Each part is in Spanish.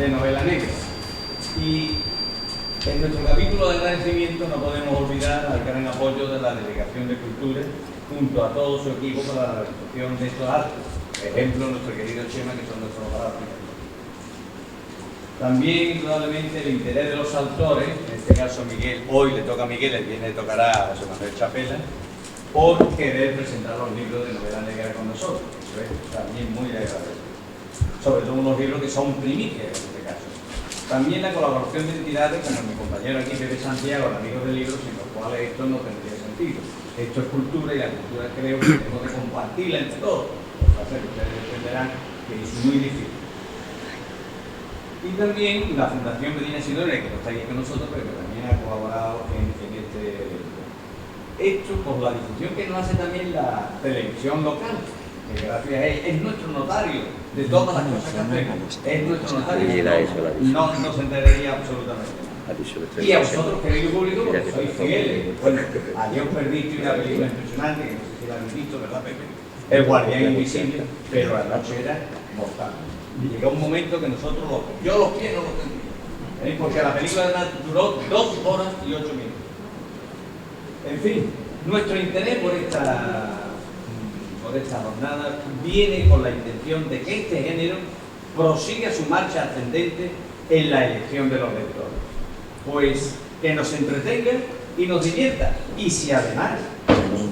de novela negra. Y en nuestro capítulo de agradecimiento no podemos olvidar al gran apoyo de la Delegación de Cultura junto a todo su equipo para la realización de estos actos. Ejemplo, nuestro querido Chema, que son nuestros parámetros. También, indudablemente, el interés de los autores, en este caso Miguel, hoy le toca a Miguel, el viernes le tocará a José Manuel Chapela, por querer presentar los libros de novela negra con nosotros. Eso es también muy agradecido. Sobre todo unos libros que son primicias en este caso. También la colaboración de entidades como mi compañero aquí, Pepe Santiago, el amigo del libro, sin los cuales esto no tendría sentido. Esto es cultura y la cultura creo que tenemos que compartirla entre todos. Ustedes entenderán que es muy difícil. Y también la Fundación Medina Sidora, que no está aquí con nosotros, pero que también ha colaborado en este evento. Hecho por la difusión que nos hace también la televisión local, que gracias a él es nuestro notario de todas las cosas que hacemos. Es nuestro notario, no se enteraría absolutamente nada. Y a vosotros, querido público, porque sois fieles. Bueno, ayer os perdiste una película impresionante, que no sé si la habéis visto, ¿verdad, Pepe? El guardián invisible, pero la noche era mortal. Y llegó un momento que nosotros, yo los pies no los tendría, porque la película duró 2 horas y 8 minutos. En fin, nuestro interés por esta jornada viene con la intención de que este género prosiga su marcha ascendente en la elección de los lectores. Pues que nos entretenga y nos divierta. Y si además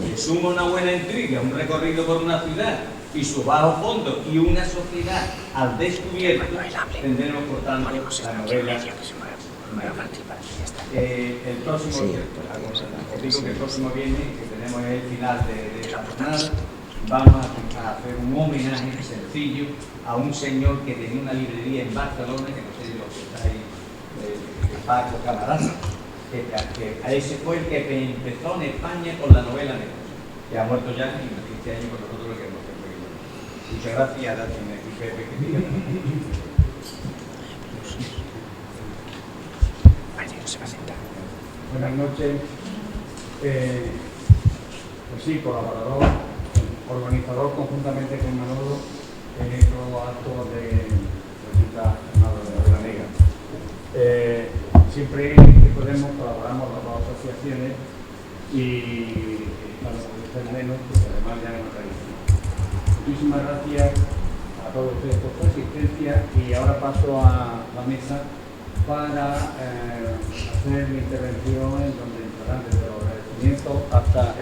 le suma una buena intriga, un recorrido por una ciudad y sus bajos fondos y una sociedad al descubierto, tendremos por tanto la novela. El próximo, os digo que el próximo viernes, que tenemos el final de la jornada, vamos a hacer un homenaje sencillo a un señor que tenía una librería en Barcelona, que no sé si lo que está ahí, Paco Camarasa, que a ese fue el que empezó en España con la novela negra, que ha muerto ya y este año con nosotros lo queremos hacer. Muchas gracias, Dachine y Pepe, que digan. Buenas noches. Pues sí, colaborador, organizador conjuntamente con Manolo en estos actos de la jornada de novela negra. Siempre que podemos colaboramos las dos asociaciones y estamos con ustedes menos, porque además ya es una tradición. Muchísimas gracias a todos ustedes por su asistencia y ahora paso a la mesa para hacer mi intervención en donde entrarán desde los agradecimientos hasta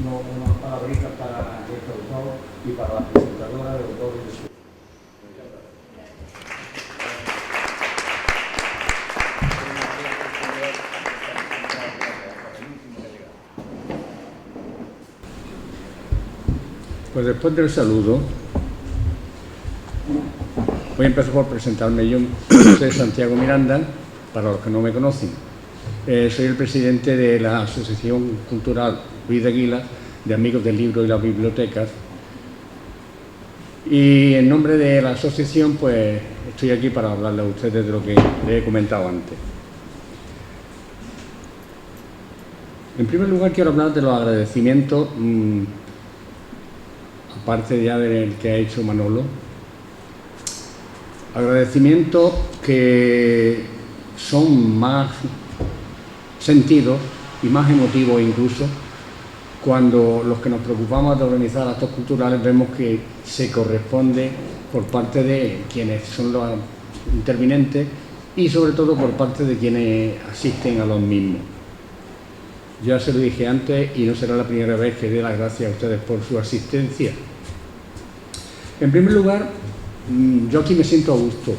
unas palabritas para el autor y para la presentadora de autores de su. Pues después del saludo, voy a empezar por presentarme. Yo soy Santiago Miranda, para los que no me conocen. Soy el presidente de la Asociación Cultural Luis de Aguilar, de Amigos del Libro y las Bibliotecas. Y en nombre de la asociación, pues estoy aquí para hablarles a ustedes de lo que les he comentado antes. En primer lugar, quiero hablar de los agradecimientos, aparte ya del que ha hecho Manolo. Agradecimientos que son más sentidos y más emotivos incluso cuando los que nos preocupamos de organizar actos culturales vemos que se corresponde por parte de quienes son los intervinientes y sobre todo por parte de quienes asisten a los mismos. Ya se lo dije antes y no será la primera vez que dé las gracias a ustedes por su asistencia. En primer lugar, yo aquí me siento a gusto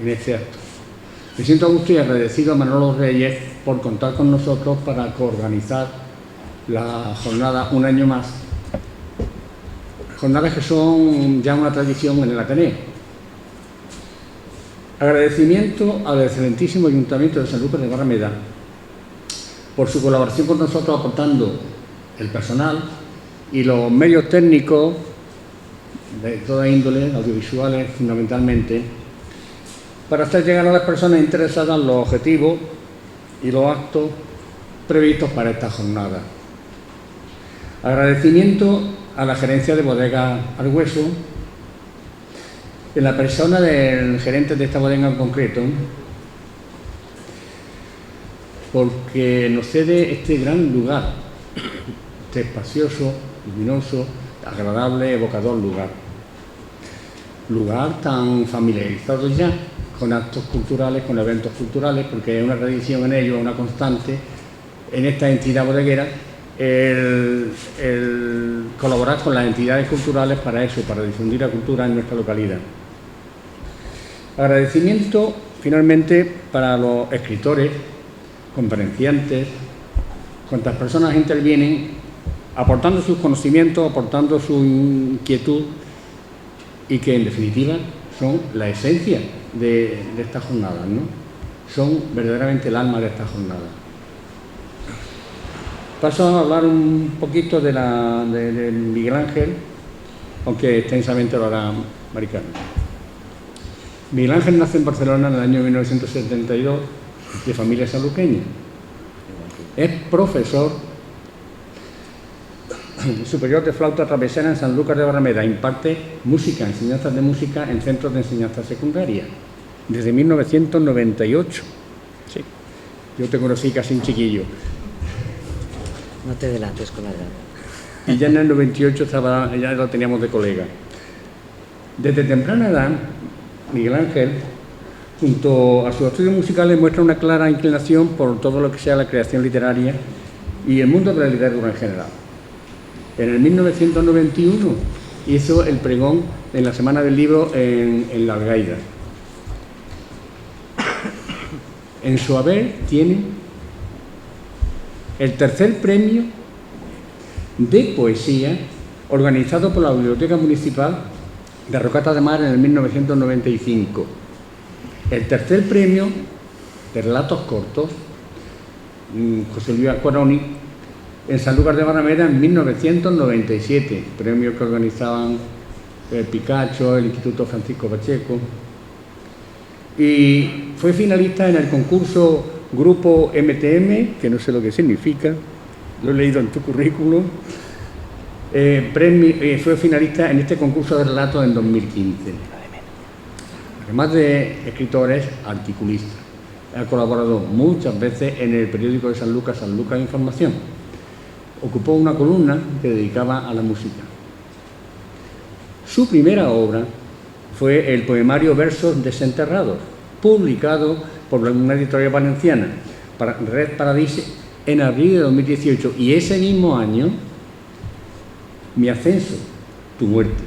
en este acto. Me siento a gusto y agradecido a Manolo Reyes por contar con nosotros para coorganizar la jornada un año más. Jornadas que son ya una tradición en el Ateneo. Agradecimiento al excelentísimo Ayuntamiento de Sanlúcar de Barrameda por su colaboración con nosotros, aportando el personal y los medios técnicos de toda índole, audiovisuales fundamentalmente, para hacer llegar a las personas interesadas los objetivos y los actos previstos para esta jornada. Agradecimiento a la gerencia de Bodega Argüeso en la persona del gerente de esta bodega en concreto, porque nos cede este gran lugar, este espacioso, luminoso, agradable, evocador lugar tan familiarizado ya con actos culturales, con eventos culturales, porque es una tradición en ello, una constante en esta entidad bodeguera, el colaborar con las entidades culturales para eso, para difundir la cultura en nuestra localidad. Agradecimiento finalmente para los escritores, conferenciantes, cuantas personas intervienen aportando sus conocimientos, aportando su inquietud y que en definitiva son la esencia de estas jornadas, ¿no? Son verdaderamente el alma de esta jornada. Paso a hablar un poquito de Miguel Ángel, aunque extensamente lo hará Mari Carmen. Miguel Ángel nace en Barcelona en el año 1972, de familia sanluqueña. Es profesor superior de flauta travesera en Sanlúcar de Barrameda. Imparte música, enseñanzas de música en centros de enseñanza secundaria desde 1998. Sí. Yo te conocí casi un chiquillo. No te delates con la edad. Y ya en el 98 ya lo teníamos de colega. Desde temprana edad, Miguel Ángel, junto a sus estudios musicales, muestra una clara inclinación por todo lo que sea la creación literaria y el mundo de la literatura en general. En el 1991 hizo el pregón en la Semana del Libro en La Algaida. En su haber tiene el tercer premio de poesía organizado por la Biblioteca Municipal de Rocata de Mar en el 1995. El tercer premio de relatos cortos, José Luis Acquaroni, en Sanlúcar de Barrameda en 1997, premio que organizaban Picacho, el Instituto Francisco Pacheco, y fue finalista en el concurso Grupo MTM, que no sé lo que significa, lo he leído en tu currículum. Fue finalista en este concurso de relatos en 2015. Además de escritores, articulista. Ha colaborado muchas veces en el periódico de San Lucas Información. Ocupó una columna que dedicaba a la música. Su primera obra fue el poemario Versos Desenterrados, publicado por una editorial valenciana, Red Paradise, en abril de 2018. Y ese mismo año, Mi ascenso, tu muerte,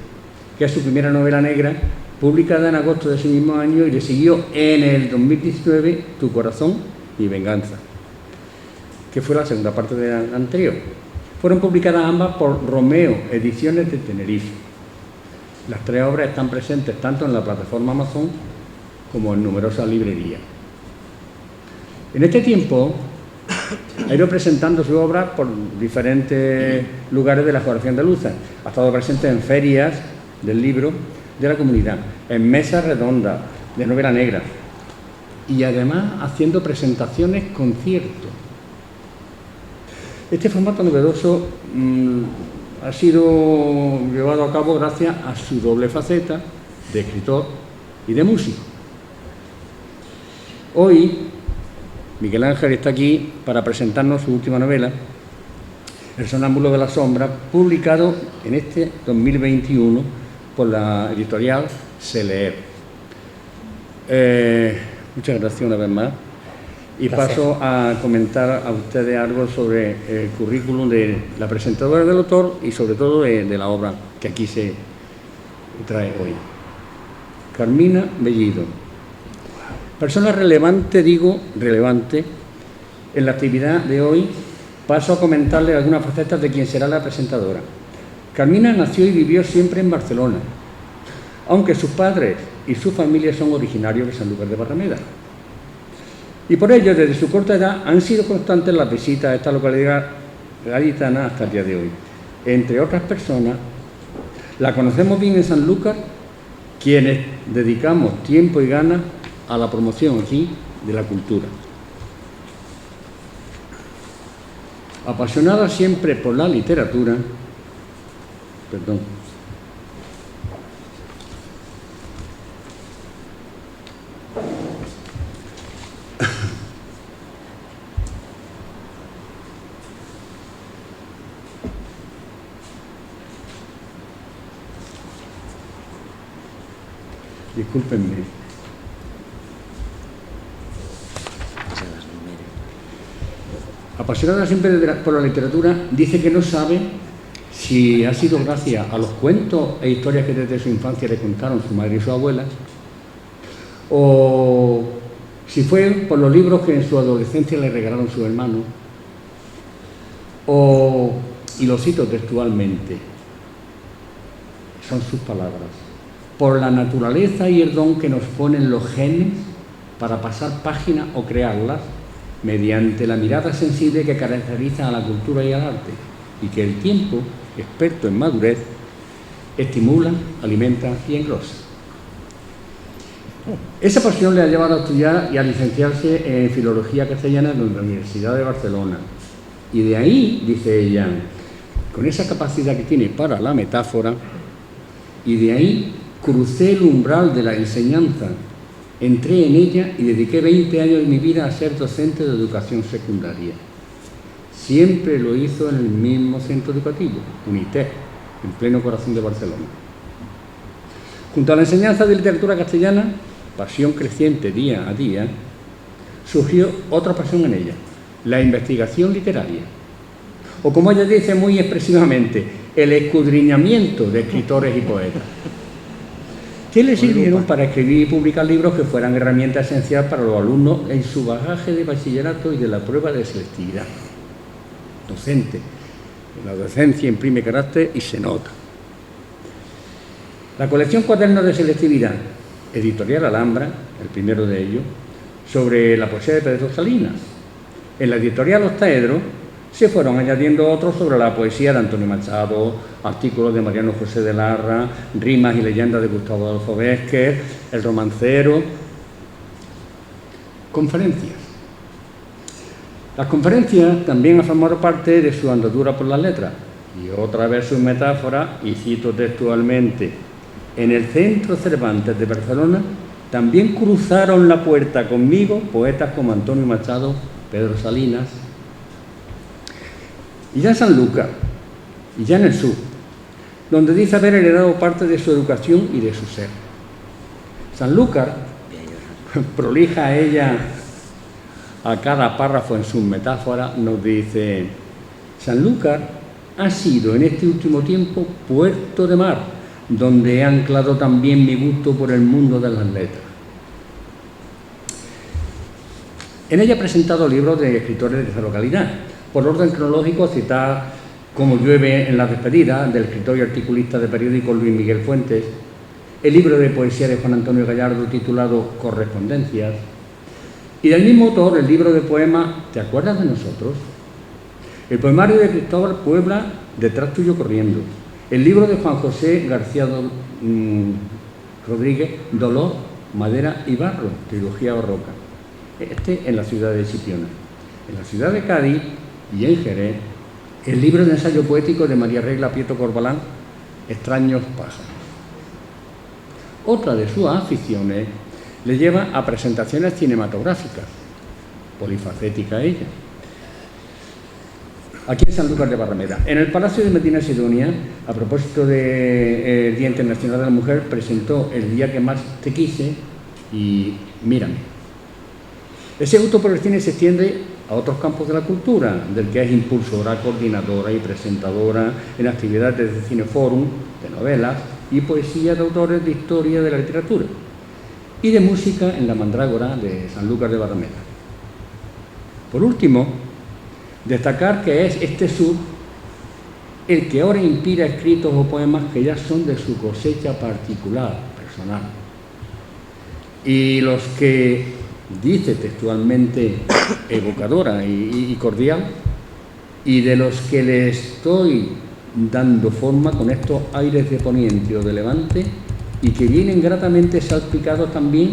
que es su primera novela negra, publicada en agosto de ese mismo año, y le siguió en el 2019 Tu corazón, mi venganza, que fue la segunda parte de la anterior. Fueron publicadas ambas por Romeo Ediciones de Tenerife. Las tres obras están presentes tanto en la plataforma Amazon como en numerosas librerías. En este tiempo ha ido presentando su obra por diferentes lugares de la geografía andaluza. Ha estado presente en ferias del libro de la comunidad, en mesas redondas de novela negra y además haciendo presentaciones, conciertos. Este formato novedoso ha sido llevado a cabo gracias a su doble faceta de escritor y de músico. Hoy Miguel Ángel está aquí para presentarnos su última novela, El sonámbulo de la sombra, publicado en este 2021 por la editorial Se Leer. Muchas gracias una vez más. Y paso a comentar a ustedes algo sobre el currículum de la presentadora del autor y sobre todo de la obra que aquí se trae hoy. Carmina Bellido. Persona relevante, relevante, en la actividad de hoy. Paso a comentarles algunas facetas de quien será la presentadora. Carmina nació y vivió siempre en Barcelona, aunque sus padres y su familia son originarios de Sanlúcar de Barrameda. Y por ello, desde su corta edad, han sido constantes las visitas a esta localidad gaditana hasta el día de hoy. Entre otras personas, la conocemos bien en Sanlúcar, quienes dedicamos tiempo y ganas a la promoción aquí de la cultura. Apasionada siempre por la literatura, Discúlpenme. Apasionada siempre por la literatura, dice que no sabe si ha sido gracias a los cuentos e historias que desde su infancia le contaron su madre y su abuela, o si fue por los libros que en su adolescencia le regalaron sus hermanos, y lo cito textualmente, son sus palabras: por la naturaleza y el don que nos ponen los genes para pasar páginas o crearlas, mediante la mirada sensible que caracteriza a la cultura y al arte, y que el tiempo, experto en madurez, estimula, alimenta y engrosa. Esa pasión le ha llevado a estudiar y a licenciarse en Filología Castellana en la Universidad de Barcelona. Y de ahí, dice ella, con esa capacidad que tiene para la metáfora, y de ahí crucé el umbral de la enseñanza, entré en ella y dediqué 20 años de mi vida a ser docente de educación secundaria. Siempre lo hizo en el mismo centro educativo, UNITEC, en pleno corazón de Barcelona. Junto a la enseñanza de literatura castellana, pasión creciente día a día, surgió otra pasión en ella, la investigación literaria. O como ella dice muy expresivamente, el escudriñamiento de escritores y poetas, que le sirvieron para escribir y publicar libros que fueran herramienta esencial para los alumnos en su bagaje de bachillerato y de la prueba de selectividad. Docente. La docencia imprime carácter y se nota. La colección Cuadernos de Selectividad, editorial Alhambra, el primero de ellos, sobre la poesía de Pedro Salinas. En la editorial Octaedro se fueron añadiendo otros sobre la poesía de Antonio Machado, artículos de Mariano José de Larra, rimas y leyendas de Gustavo Adolfo Bécquer, El Romancero. Conferencias. Las conferencias también han formado parte de su andadura por las letras. Y otra vez su metáfora, y cito textualmente: en el Centro Cervantes de Barcelona también cruzaron la puerta conmigo poetas como Antonio Machado, Pedro Salinas. Y ya en Sanlúcar, y ya en el sur, donde dice haber heredado parte de su educación y de su ser. Sanlúcar, prolija ella a cada párrafo en sus metáforas, nos dice: Sanlúcar ha sido en este último tiempo puerto de mar, donde he anclado también mi gusto por el mundo de las letras. En ella ha presentado libros de escritores de esa localidad. Por orden cronológico, citar Como llueve en la despedida, del escritor y articulista de periódicos Luis Miguel Fuentes, el libro de poesía de Juan Antonio Gallardo titulado Correspondencias, y del mismo autor el libro de poemas ¿Te acuerdas de nosotros?, el poemario de Cristóbal Puebla, Detrás tuyo corriendo, el libro de Juan José García Rodríguez, Dolor, madera y barro, trilogía barroca, en la ciudad de Chipiona. En la ciudad de Cádiz y en Jerez, el libro de ensayo poético de María Regla Prieto Corbalán, Extraños pájaros. Otra de sus aficiones le lleva a presentaciones cinematográficas, polifacética ella. Aquí en Sanlúcar de Barrameda, en el Palacio de Medina Sidonia, a propósito del Día Internacional de la Mujer, presentó El día que más te quise y Mírame. Ese gusto por el cine se extiende a otros campos de la cultura, del que es impulsora, coordinadora y presentadora en actividades de cineforum, de novelas y poesía de autores de historia de la literatura, y de música en la Mandrágora de Sanlúcar de Barrameda. Por último, destacar que es este sur el que ahora inspira escritos o poemas que ya son de su cosecha particular, personal, y los que dice textualmente evocadora y cordial, y de los que le estoy dando forma con estos aires de poniente o de levante, y que vienen gratamente salpicados también,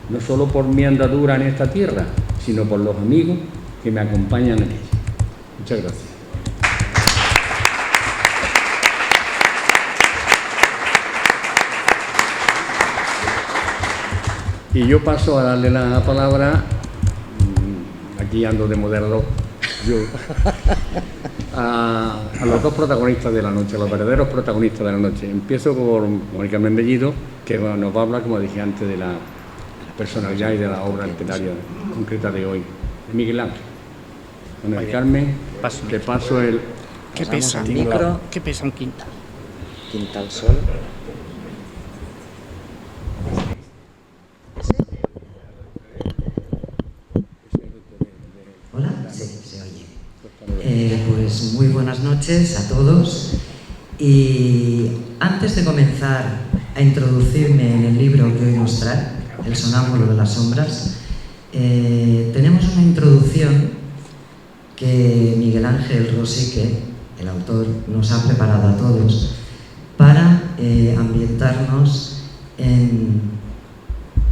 no solo por mi andadura en esta tierra, sino por los amigos que me acompañan en ella. Muchas gracias. Y yo paso a darle la palabra, aquí ando de moderador, Yo. A los dos protagonistas de la noche, a los verdaderos protagonistas de la noche. Empiezo con el Carmen Bellido, que nos va a hablar, como dije antes, de la personalidad y de la obra literaria concreta de hoy, de Miguel Ángel. Con el Carmen, te paso el... ¿Qué pesa? Micro. ¿Qué pesa un quintal? Quintal Sol. Hola, sí, se oye. Pues muy buenas noches a todos. Y antes de comenzar a introducirme en el libro que hoy nos trae, El sonámbulo de las sombras, tenemos una introducción que Miguel Ángel Rosique, el autor, nos ha preparado a todos para ambientarnos en...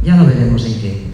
ya lo veremos en qué.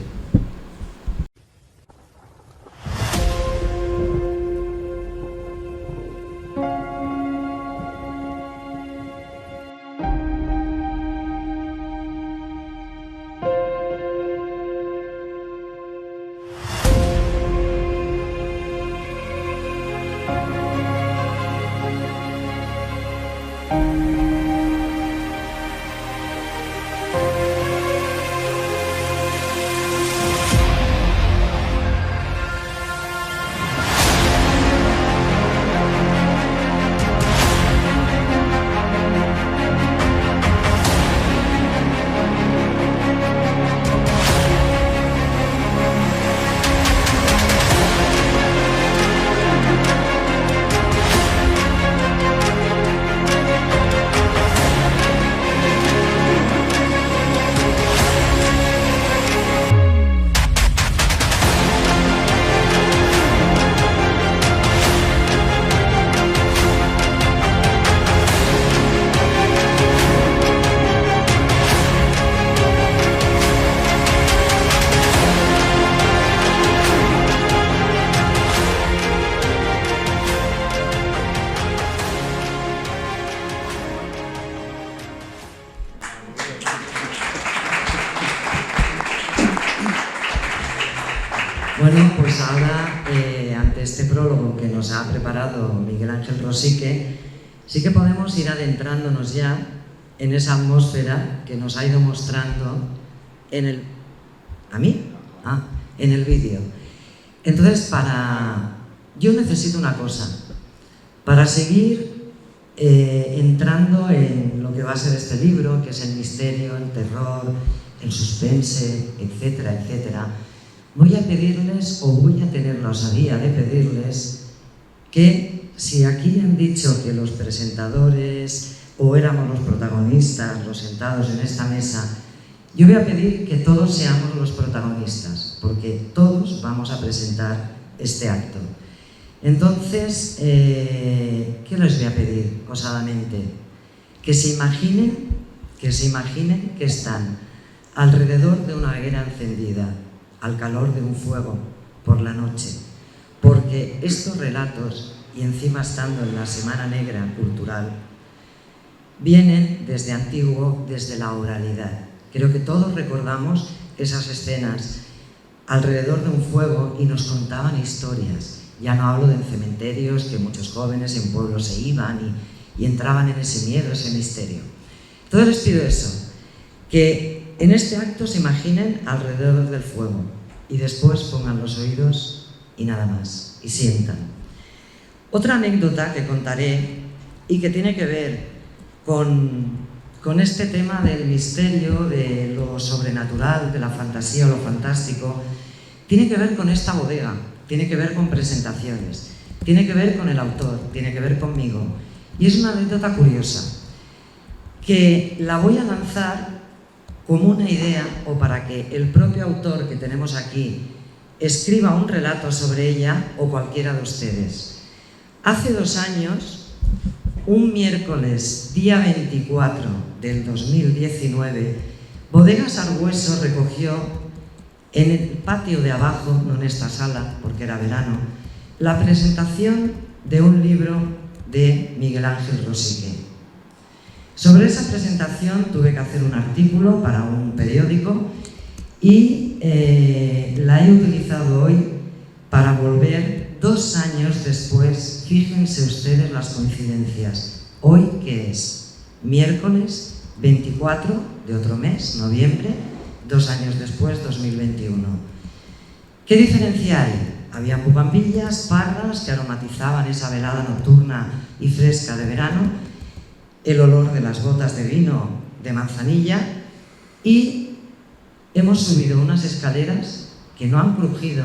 Bueno, pues ahora, ante este prólogo que nos ha preparado Miguel Ángel Rosique, sí que podemos ir adentrándonos ya en esa atmósfera que nos ha ido mostrando en el... ¿A mí? En el vídeo. Entonces, yo necesito una cosa. Para seguir entrando en lo que va a ser este libro, que es el misterio, el terror, el suspense, etcétera, etcétera, voy a pedirles, o voy a tener la osadía de pedirles, que si aquí han dicho que los presentadores o éramos los protagonistas, los sentados en esta mesa, yo voy a pedir que todos seamos los protagonistas, porque todos vamos a presentar este acto. Entonces, ¿qué les voy a pedir osadamente? Que se imaginen que están alrededor de una hoguera encendida, al calor de un fuego, por la noche, porque estos relatos, y encima estando en la Semana Negra Cultural, vienen desde antiguo, desde la oralidad. Creo que todos recordamos esas escenas alrededor de un fuego y nos contaban historias. Ya no hablo de cementerios, que muchos jóvenes en pueblos se iban y entraban en ese miedo, ese misterio. Entonces les pido eso, que en este acto se imaginen alrededor del fuego y después pongan los oídos y nada más, y sientan. Otra anécdota que contaré y que tiene que ver con este tema del misterio, de lo sobrenatural, de la fantasía o lo fantástico, tiene que ver con esta bodega, tiene que ver con presentaciones, tiene que ver con el autor, tiene que ver conmigo. Y es una anécdota curiosa, que la voy a lanzar como una idea o para que el propio autor que tenemos aquí escriba un relato sobre ella o cualquiera de ustedes. Hace 2 años, un miércoles, día 24 del 2019, Bodegas Argüeso recogió en el patio de abajo, no en esta sala, porque era verano, la presentación de un libro de Miguel Ángel Rosique. Sobre esa presentación tuve que hacer un artículo para un periódico y la he utilizado hoy para volver 2 años después, fíjense ustedes las coincidencias. Hoy, ¿qué es? Miércoles 24 de otro mes, noviembre, 2 años después, 2021. ¿Qué diferencia hay? Había bugambillas, parras que aromatizaban esa velada nocturna y fresca de verano, el olor de las botas de vino de manzanilla, y hemos subido unas escaleras que no han crujido,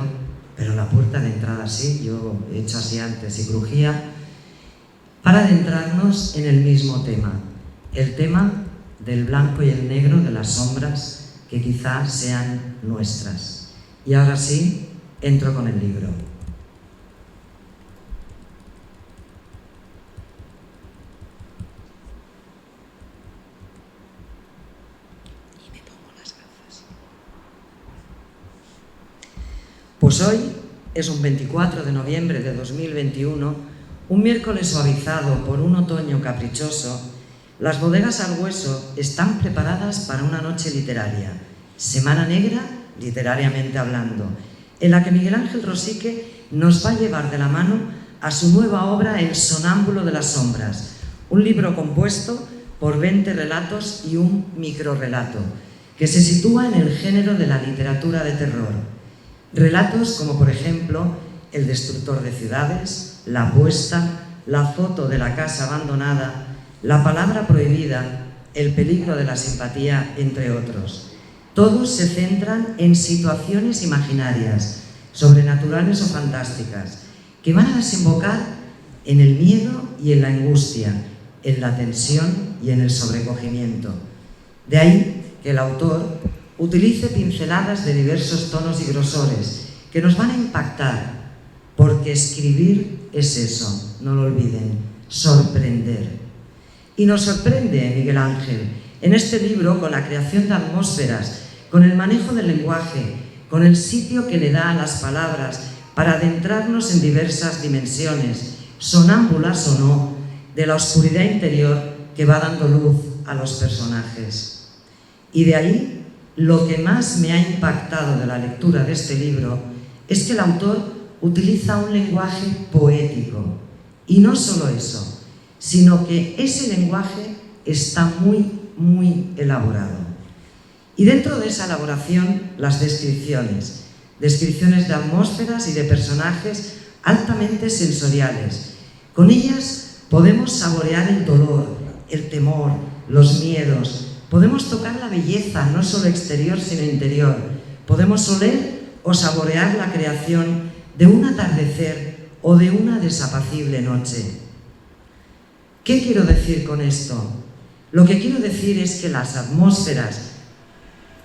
pero la puerta de entrada sí, yo he hecho así antes y crujía, para adentrarnos en el mismo tema, el tema del blanco y el negro, de las sombras que quizás sean nuestras. Y ahora sí, entro con el libro. Y me pongo las gafas. Pues hoy es un 24 de noviembre de 2021, un miércoles suavizado por un otoño caprichoso. Las bodegas al hueso están preparadas para una noche literaria, Semana Negra, literariamente hablando, en la que Miguel Ángel Rosique nos va a llevar de la mano a su nueva obra El sonámbulo de las sombras, un libro compuesto por 20 relatos y un microrrelato, que se sitúa en el género de la literatura de terror. Relatos como, por ejemplo, El destructor de ciudades, La apuesta, La foto de la casa abandonada, La palabra prohibida, El peligro de la simpatía, entre otros. Todos se centran en situaciones imaginarias, sobrenaturales o fantásticas, que van a desembocar en el miedo y en la angustia, en la tensión y en el sobrecogimiento. De ahí que el autor utilice pinceladas de diversos tonos y grosores que nos van a impactar, porque escribir es eso, no lo olviden, sorprender. Y nos sorprende Miguel Ángel en este libro con la creación de atmósferas, con el manejo del lenguaje, con el sitio que le da a las palabras para adentrarnos en diversas dimensiones, sonámbulas o no, de la oscuridad interior que va dando luz a los personajes. Y de ahí, lo que más me ha impactado de la lectura de este libro es que el autor utiliza un lenguaje poético. Y no solo eso, sino que ese lenguaje está muy, muy elaborado. Y dentro de esa elaboración, las descripciones de atmósferas y de personajes altamente sensoriales. Con ellas podemos saborear el dolor, el temor, los miedos. Podemos tocar la belleza, no solo exterior, sino interior. Podemos oler o saborear la creación de un atardecer o de una desapacible noche. ¿Qué quiero decir con esto? Lo que quiero decir es que las atmósferas,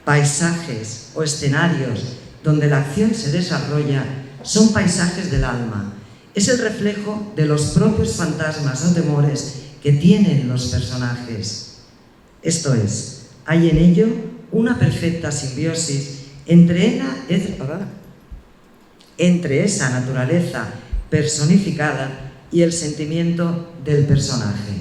paisajes o escenarios donde la acción se desarrolla son paisajes del alma. Es el reflejo de los propios fantasmas o temores que tienen los personajes. Esto es, hay en ello una perfecta simbiosis entre esa naturaleza personificada y el sentimiento del personaje.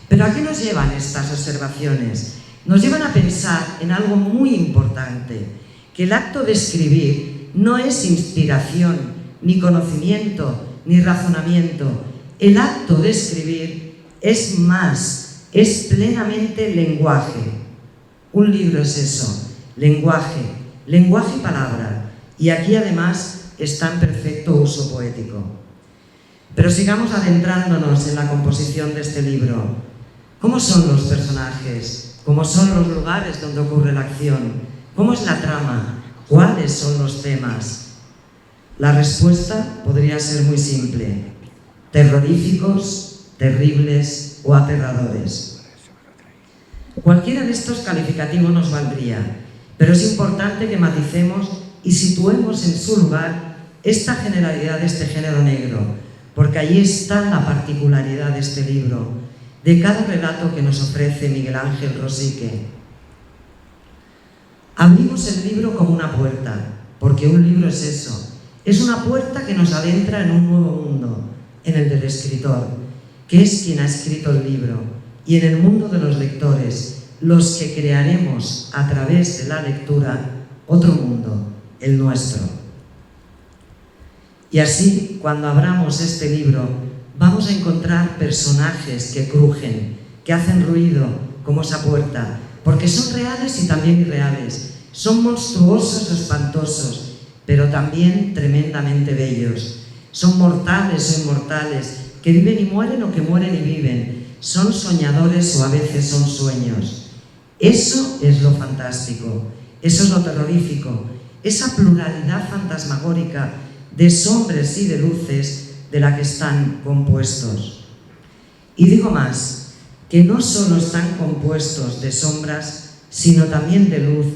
¿Pero a qué nos llevan estas observaciones? Nos llevan a pensar en algo muy importante, que el acto de escribir no es inspiración, ni conocimiento, ni razonamiento. El acto de escribir es más, es plenamente lenguaje. Un libro es eso, lenguaje y palabra, y aquí además está en perfecto uso poético. Pero sigamos adentrándonos en la composición de este libro. ¿Cómo son los personajes? ¿Cómo son los lugares donde ocurre la acción? ¿Cómo es la trama? ¿Cuáles son los temas? La respuesta podría ser muy simple: terroríficos, terribles o aterradores. Cualquiera de estos calificativos nos valdría, pero es importante que maticemos y situemos en su lugar esta generalidad de este género negro, porque ahí está la particularidad de este libro, de cada relato que nos ofrece Miguel Ángel Rosique. Abrimos el libro como una puerta, porque un libro es eso, es una puerta que nos adentra en un nuevo mundo, en el del escritor, que es quien ha escrito el libro, y en el mundo de los lectores, los que crearemos a través de la lectura otro mundo, el nuestro. Y así, cuando abramos este libro, vamos a encontrar personajes que crujen, que hacen ruido, como esa puerta, porque son reales y también irreales, son monstruosos o espantosos, pero también tremendamente bellos. Son mortales o inmortales, que viven y mueren o que mueren y viven, son soñadores o a veces son sueños. Eso es lo fantástico, eso es lo terrorífico, esa pluralidad fantasmagórica de sombras y de luces de la que están compuestos. Y digo más, que no solo están compuestos de sombras, sino también de luz,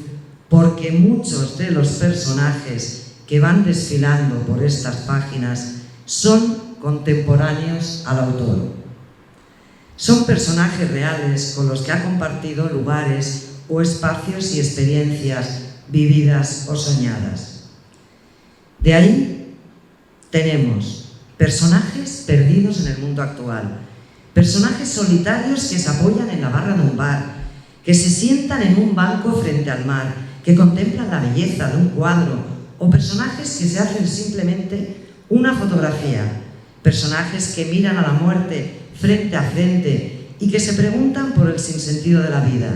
porque muchos de los personajes que van desfilando por estas páginas son contemporáneos al autor. Son personajes reales con los que ha compartido lugares o espacios y experiencias vividas o soñadas. De ahí tenemos personajes perdidos en el mundo actual, personajes solitarios que se apoyan en la barra de un bar, que se sientan en un banco frente al mar, que contemplan la belleza de un cuadro, o personajes que se hacen simplemente una fotografía, personajes que miran a la muerte frente a frente y que se preguntan por el sinsentido de la vida.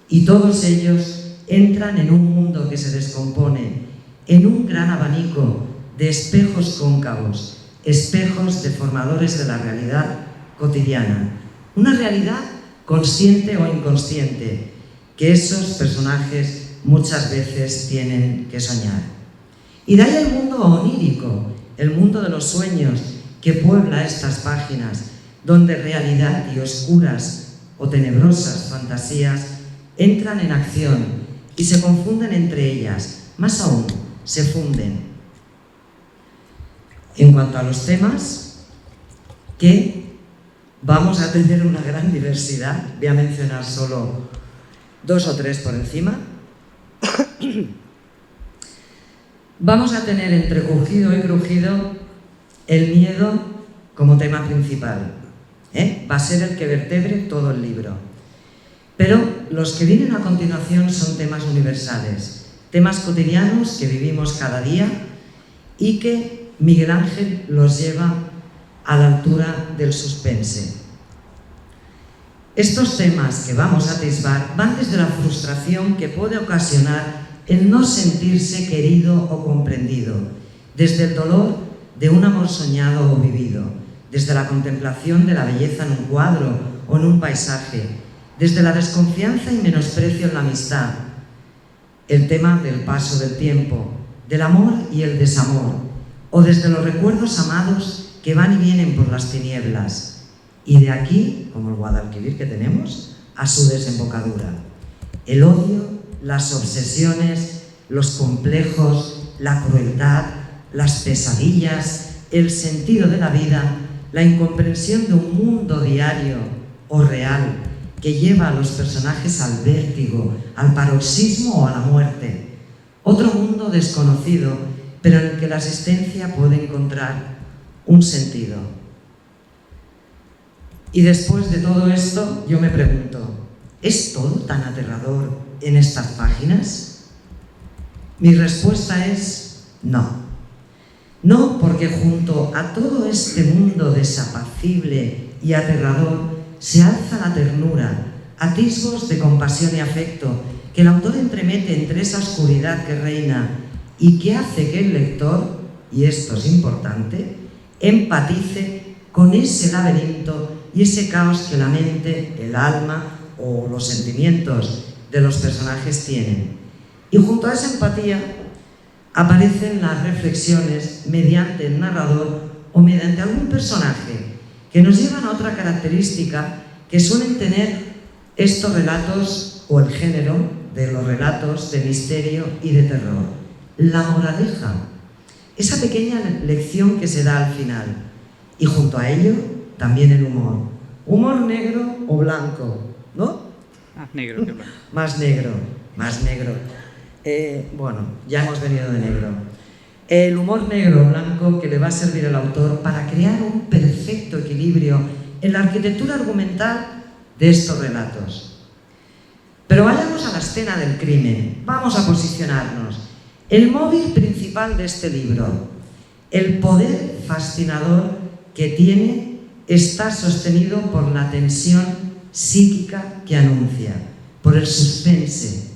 Y todos ellos entran en un mundo que se descompone, en un gran abanico de espejos cóncavos, espejos deformadores de la realidad cotidiana, una realidad consciente o inconsciente, que esos personajes muchas veces tienen que soñar. Y de ahí el mundo onírico, el mundo de los sueños que puebla estas páginas, donde realidad y oscuras o tenebrosas fantasías entran en acción y se confunden entre ellas, más aún, se funden. En cuanto a los temas, que vamos a tener una gran diversidad, voy a mencionar solo 2 o 3 por encima. Vamos a tener entre crujido y crujido el miedo como tema principal. Va a ser el que vertebre todo el libro. Pero los que vienen a continuación son temas universales, temas cotidianos que vivimos cada día y que Miguel Ángel los lleva a la altura del suspense. Estos temas que vamos a atisbar van desde la frustración que puede ocasionar el no sentirse querido o comprendido, desde el dolor de un amor soñado o vivido, desde la contemplación de la belleza en un cuadro o en un paisaje, desde la desconfianza y menosprecio en la amistad, el tema del paso del tiempo, del amor y el desamor, o desde los recuerdos amados que van y vienen por las tinieblas, y de aquí, como el Guadalquivir que tenemos, a su desembocadura. El odio, las obsesiones, los complejos, la crueldad, las pesadillas, el sentido de la vida, la incomprensión de un mundo diario o real que lleva a los personajes al vértigo, al paroxismo o a la muerte. Otro mundo desconocido, pero en el que la existencia puede encontrar un sentido. Y después de todo esto, yo me pregunto, ¿es todo tan aterrador en estas páginas? Mi respuesta es no. No, porque junto a todo este mundo desapacible y aterrador se alza la ternura, atisbos de compasión y afecto que el autor entremete entre esa oscuridad que reina y que hace que el lector, y esto es importante, empatice con ese laberinto y ese caos que la mente, el alma o los sentimientos de los personajes tienen. Y junto a esa empatía aparecen las reflexiones mediante el narrador o mediante algún personaje que nos llevan a otra característica que suelen tener estos relatos o el género de los relatos de misterio y de terror. La moraleja, esa pequeña lección que se da al final, y junto a ello también el humor. Humor negro o blanco, ¿no? Más negro que blanco. Más negro, más negro. Bueno, ya hemos venido de negro. El humor negro o blanco que le va a servir al autor para crear un perfecto equilibrio en la arquitectura argumental de estos relatos. Pero vayamos a la escena del crimen, vamos a posicionarnos. El móvil principal de este libro, El poder fascinador que tiene está sostenido por la tensión psíquica que anuncia, por el suspense,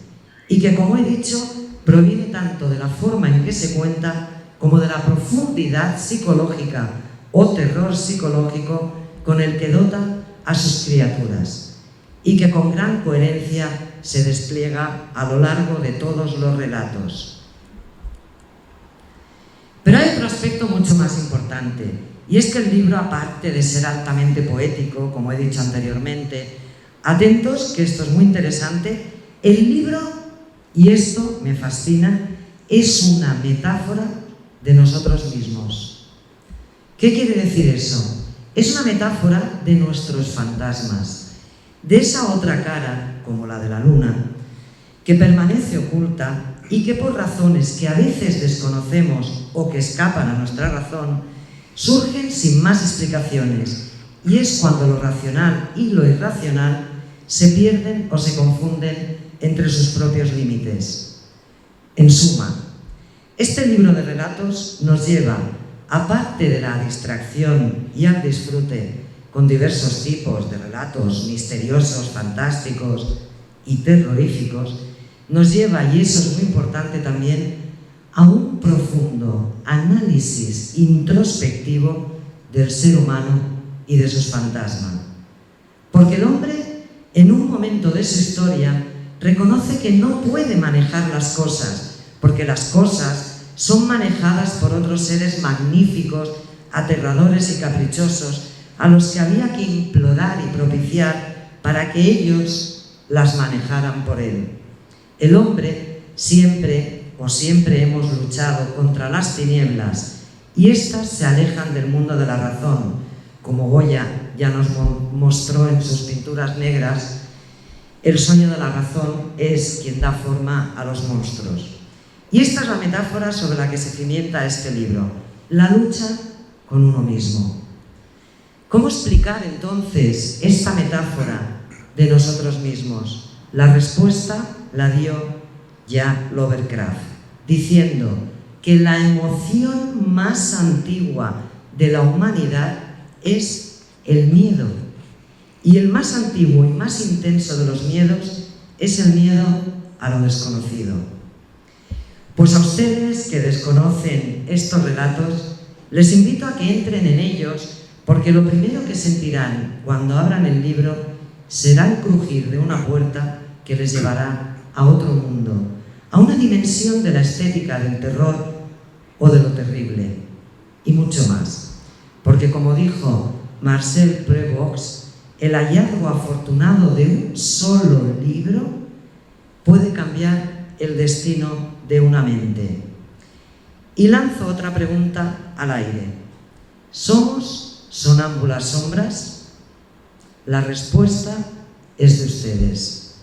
y que, como he dicho, proviene tanto de la forma en que se cuenta como de la profundidad psicológica o terror psicológico con el que dota a sus criaturas, y que con gran coherencia se despliega a lo largo de todos los relatos. Pero hay otro aspecto mucho más importante, y es que el libro, aparte de ser altamente poético, como he dicho anteriormente, atentos, que esto es muy interesante, el libro, y esto me fascina, es una metáfora de nosotros mismos. ¿Qué quiere decir eso? Es una metáfora de nuestros fantasmas, de esa otra cara, como la de la luna, que permanece oculta y que por razones que a veces desconocemos o que escapan a nuestra razón, surgen sin más explicaciones, y es cuando lo racional y lo irracional se pierden o se confunden entre sus propios límites. En suma, este libro de relatos nos lleva, aparte de la distracción y al disfrute con diversos tipos de relatos misteriosos, fantásticos y terroríficos, nos lleva, y eso es muy importante también, a un profundo análisis introspectivo del ser humano y de sus fantasmas. Porque el hombre, en un momento de su historia, reconoce que no puede manejar las cosas, porque las cosas son manejadas por otros seres magníficos, aterradores y caprichosos, a los que había que implorar y propiciar para que ellos las manejaran por él. El hombre siempre hemos luchado contra las tinieblas, y éstas se alejan del mundo de la razón, como Goya ya nos mostró en sus pinturas negras. El sueño de la razón es quien da forma a los monstruos. Y esta es la metáfora sobre la que se cimienta este libro, la lucha con uno mismo. ¿Cómo explicar entonces esta metáfora de nosotros mismos? La respuesta la dio ya Lovecraft, diciendo que la emoción más antigua de la humanidad es el miedo. Y el más antiguo y más intenso de los miedos es el miedo a lo desconocido. Pues a ustedes que desconocen estos relatos, les invito a que entren en ellos, porque lo primero que sentirán cuando abran el libro será el crujir de una puerta que les llevará a otro mundo, a una dimensión de la estética del terror o de lo terrible, y mucho más. Porque, como dijo Marcel Provost, el hallazgo afortunado de un solo libro puede cambiar el destino de una mente. Y lanzo otra pregunta al aire. ¿Somos sonámbulas sombras? La respuesta es de ustedes.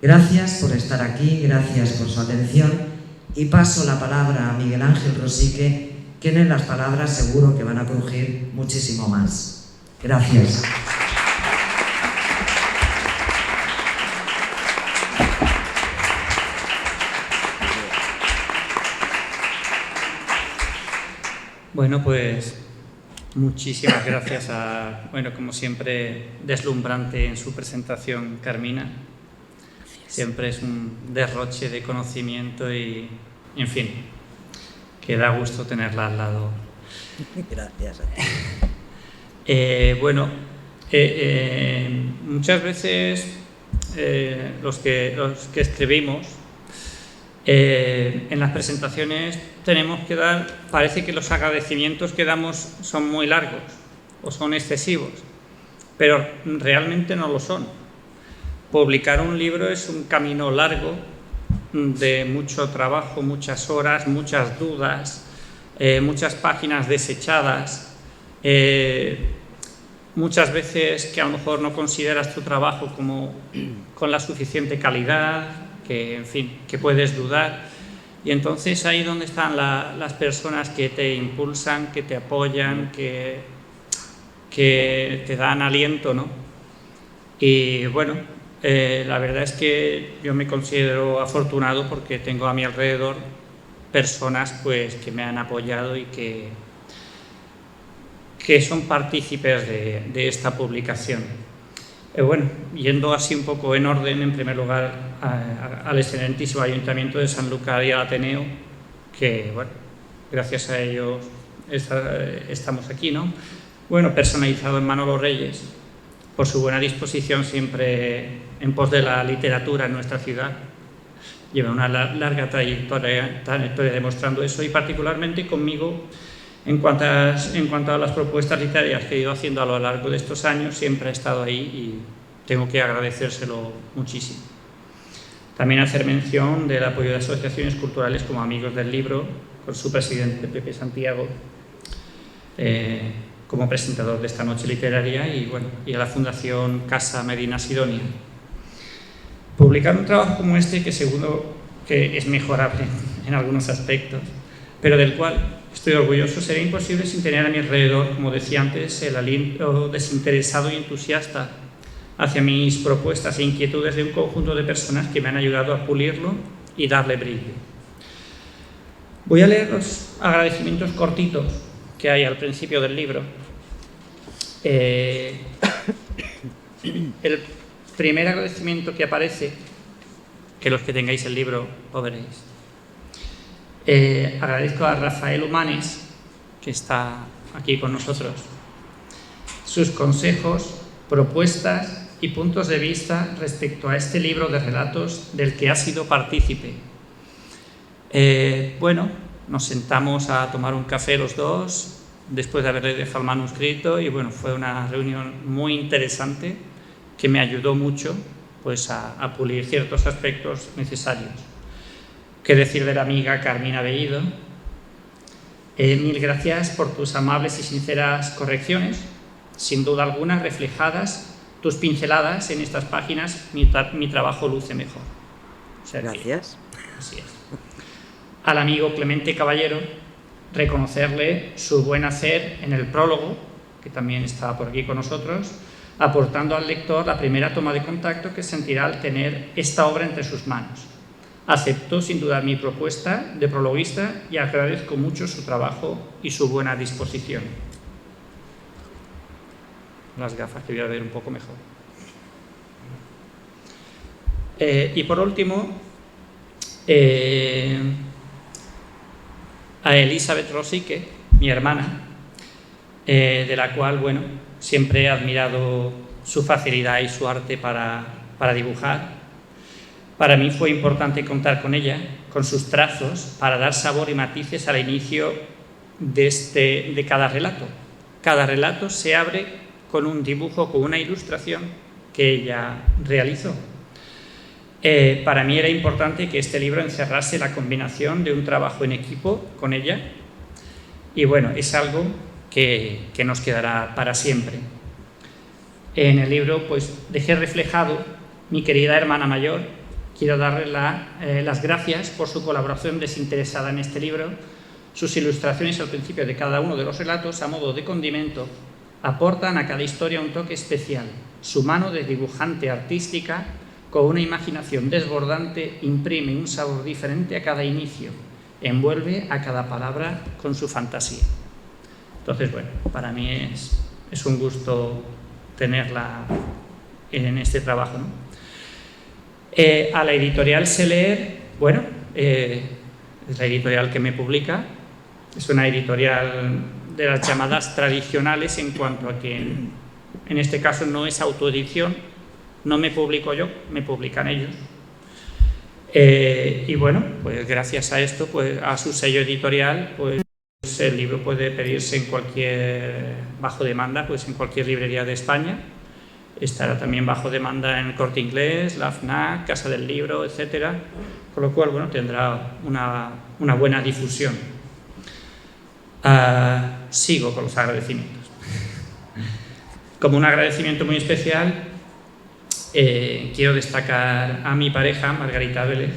Gracias por estar aquí, gracias por su atención, y paso la palabra a Miguel Ángel Rosique, que en las palabras seguro que van a crujir muchísimo más. Gracias. Bueno, pues muchísimas gracias como siempre, deslumbrante en su presentación, Carmina. Siempre es un derroche de conocimiento y, en fin, que da gusto tenerla al lado. Gracias. Muchas veces los que escribimos, en las presentaciones tenemos que parece que los agradecimientos que damos son muy largos o son excesivos, pero realmente no lo son. Publicar un libro es un camino largo de mucho trabajo, muchas horas, muchas dudas, muchas páginas desechadas, muchas veces que a lo mejor no consideras tu trabajo como con la suficiente calidad, que en fin, que puedes dudar. Y entonces ahí donde están las personas que te impulsan, que te apoyan, que te dan aliento, ¿no? Y bueno, la verdad es que yo me considero afortunado porque tengo a mi alrededor personas pues, que me han apoyado y que son partícipes de esta publicación. Bueno, yendo así un poco en orden, en primer lugar al excelentísimo Ayuntamiento de Sanlúcar y al Ateneo, que bueno, gracias a ellos estamos aquí, ¿no? Bueno, personalizado en Manolo Reyes, por su buena disposición siempre en pos de la literatura en nuestra ciudad. Lleva una larga trayectoria demostrando eso, y particularmente conmigo en cuanto a las propuestas literarias que he ido haciendo a lo largo de estos años. Siempre ha estado ahí y tengo que agradecérselo muchísimo. También hacer mención del apoyo de asociaciones culturales como Amigos del Libro, con su presidente Pepe Santiago, como presentador de esta noche literaria, y, bueno, y a la Fundación Casa Medina Sidonia. Publicar un trabajo como este, que seguro que es mejorable en algunos aspectos, pero del cual estoy orgulloso, sería imposible sin tener a mi alrededor, como decía antes, el aliento desinteresado y entusiasta hacia mis propuestas e inquietudes de un conjunto de personas que me han ayudado a pulirlo y darle brillo. Voy a leer los agradecimientos cortitos que hay al principio del libro. El primer agradecimiento que aparece, que los que tengáis el libro lo veréis. Agradezco a Rafael Humanes, que está aquí con nosotros, sus consejos, propuestas y puntos de vista respecto a este libro de relatos del que ha sido partícipe. Bueno, nos sentamos a tomar un café los dos después de haberle dejado el manuscrito, y bueno, fue una reunión muy interesante que me ayudó mucho pues, a pulir ciertos aspectos necesarios. ¿Qué decir de la amiga Carmina Bellido? Mil gracias por tus amables y sinceras correcciones, sin duda alguna reflejadas tus pinceladas en estas páginas, mi trabajo luce mejor. O sea, gracias. Así es. Al amigo Clemente Caballero, reconocerle su buen hacer en el prólogo, que también está por aquí con nosotros, aportando al lector la primera toma de contacto que sentirá al tener esta obra entre sus manos. Aceptó sin dudar mi propuesta de prologuista y agradezco mucho su trabajo y su buena disposición. Las gafas que voy a ver un poco mejor. Y por último, a Elizabeth Rosique, mi hermana, de la cual, bueno, siempre he admirado su facilidad y su arte para dibujar. Para mí fue importante contar con ella, con sus trazos, para dar sabor y matices al inicio de cada relato. Cada relato se abre con un dibujo, con una ilustración que ella realizó. Para mí era importante que este libro encerrase la combinación de un trabajo en equipo con ella, y bueno, es algo que nos quedará para siempre. En el libro pues dejé reflejado mi querida hermana mayor. Quiero darle las gracias por su colaboración desinteresada en este libro. Sus ilustraciones al principio de cada uno de los relatos, a modo de condimento, aportan a cada historia un toque especial. Su mano de dibujante artística, con una imaginación desbordante, imprime un sabor diferente a cada inicio, envuelve a cada palabra con su fantasía. Entonces, bueno, para mí es un gusto tenerla en este trabajo, ¿no? A la editorial Seleer, bueno, es la editorial que me publica, es una editorial de las llamadas tradicionales en cuanto a que en este caso no es autoedición, no me publico yo, me publican ellos. Y bueno, pues gracias a esto, pues a su sello editorial, pues el libro puede pedirse en cualquier, bajo demanda, pues en cualquier librería de España. Estará también bajo demanda en el Corte Inglés, la FNAC, Casa del Libro, etcétera, con lo cual, bueno, tendrá una buena difusión. Sigo con los agradecimientos. Como un agradecimiento muy especial, quiero destacar a mi pareja, Margarita Vélez,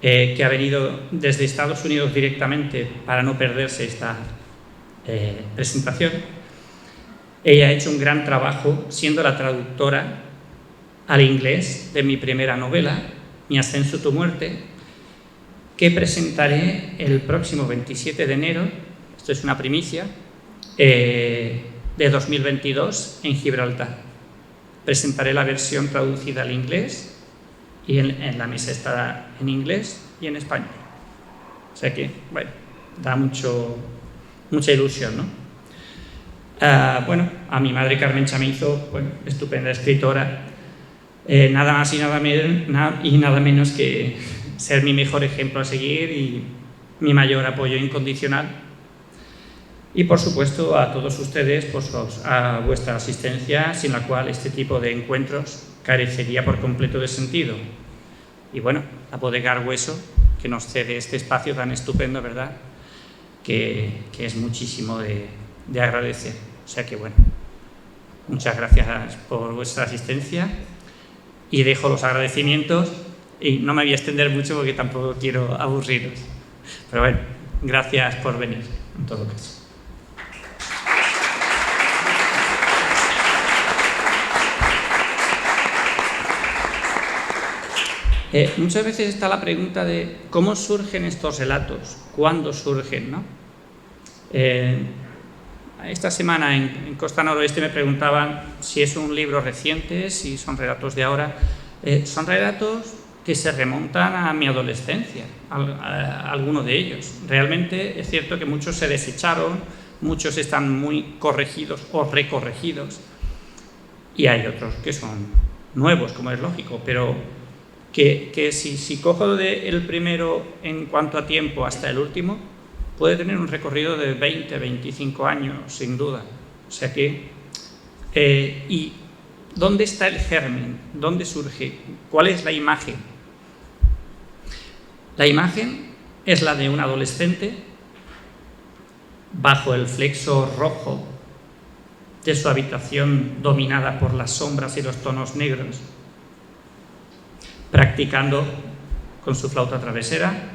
que ha venido desde Estados Unidos directamente para no perderse esta presentación. Ella ha hecho un gran trabajo siendo la traductora al inglés de mi primera novela, Mi ascenso, tu muerte, que presentaré el próximo 27 de enero, esto es una primicia, de 2022 en Gibraltar. Presentaré la versión traducida al inglés y en la mesa estará en inglés y en español. O sea que, bueno, da mucha ilusión, ¿no? Bueno, a mi madre Carmen Chamizo, bueno, estupenda escritora, nada más y nada menos que ser mi mejor ejemplo a seguir y mi mayor apoyo incondicional. Y por supuesto a todos ustedes a vuestra asistencia, sin la cual este tipo de encuentros carecería por completo de sentido. Y bueno, a Bodega Argüeso, que nos cede este espacio tan estupendo, ¿verdad?, que es muchísimo de agradecer. O sea que bueno, muchas gracias por vuestra asistencia y dejo los agradecimientos y no me voy a extender mucho porque tampoco quiero aburriros. Pero bueno, gracias por venir en todo caso. Muchas veces está la pregunta de cómo surgen estos relatos, cuándo surgen, ¿no? Esta semana en Costa Noroeste me preguntaban si es un libro reciente, si son relatos de ahora. Son relatos que se remontan a mi adolescencia, algunos de ellos. Realmente es cierto que muchos se desecharon, muchos están muy corregidos o recorregidos, y hay otros que son nuevos, como es lógico, pero que si cojo del primero en cuanto a tiempo hasta el último, puede tener un recorrido de 20, 25 años, sin duda. O sea que... ¿y dónde está el germen? ¿Dónde surge? ¿Cuál es la imagen? La imagen es la de un adolescente bajo el flexo rojo de su habitación dominada por las sombras y los tonos negros, practicando con su flauta travesera,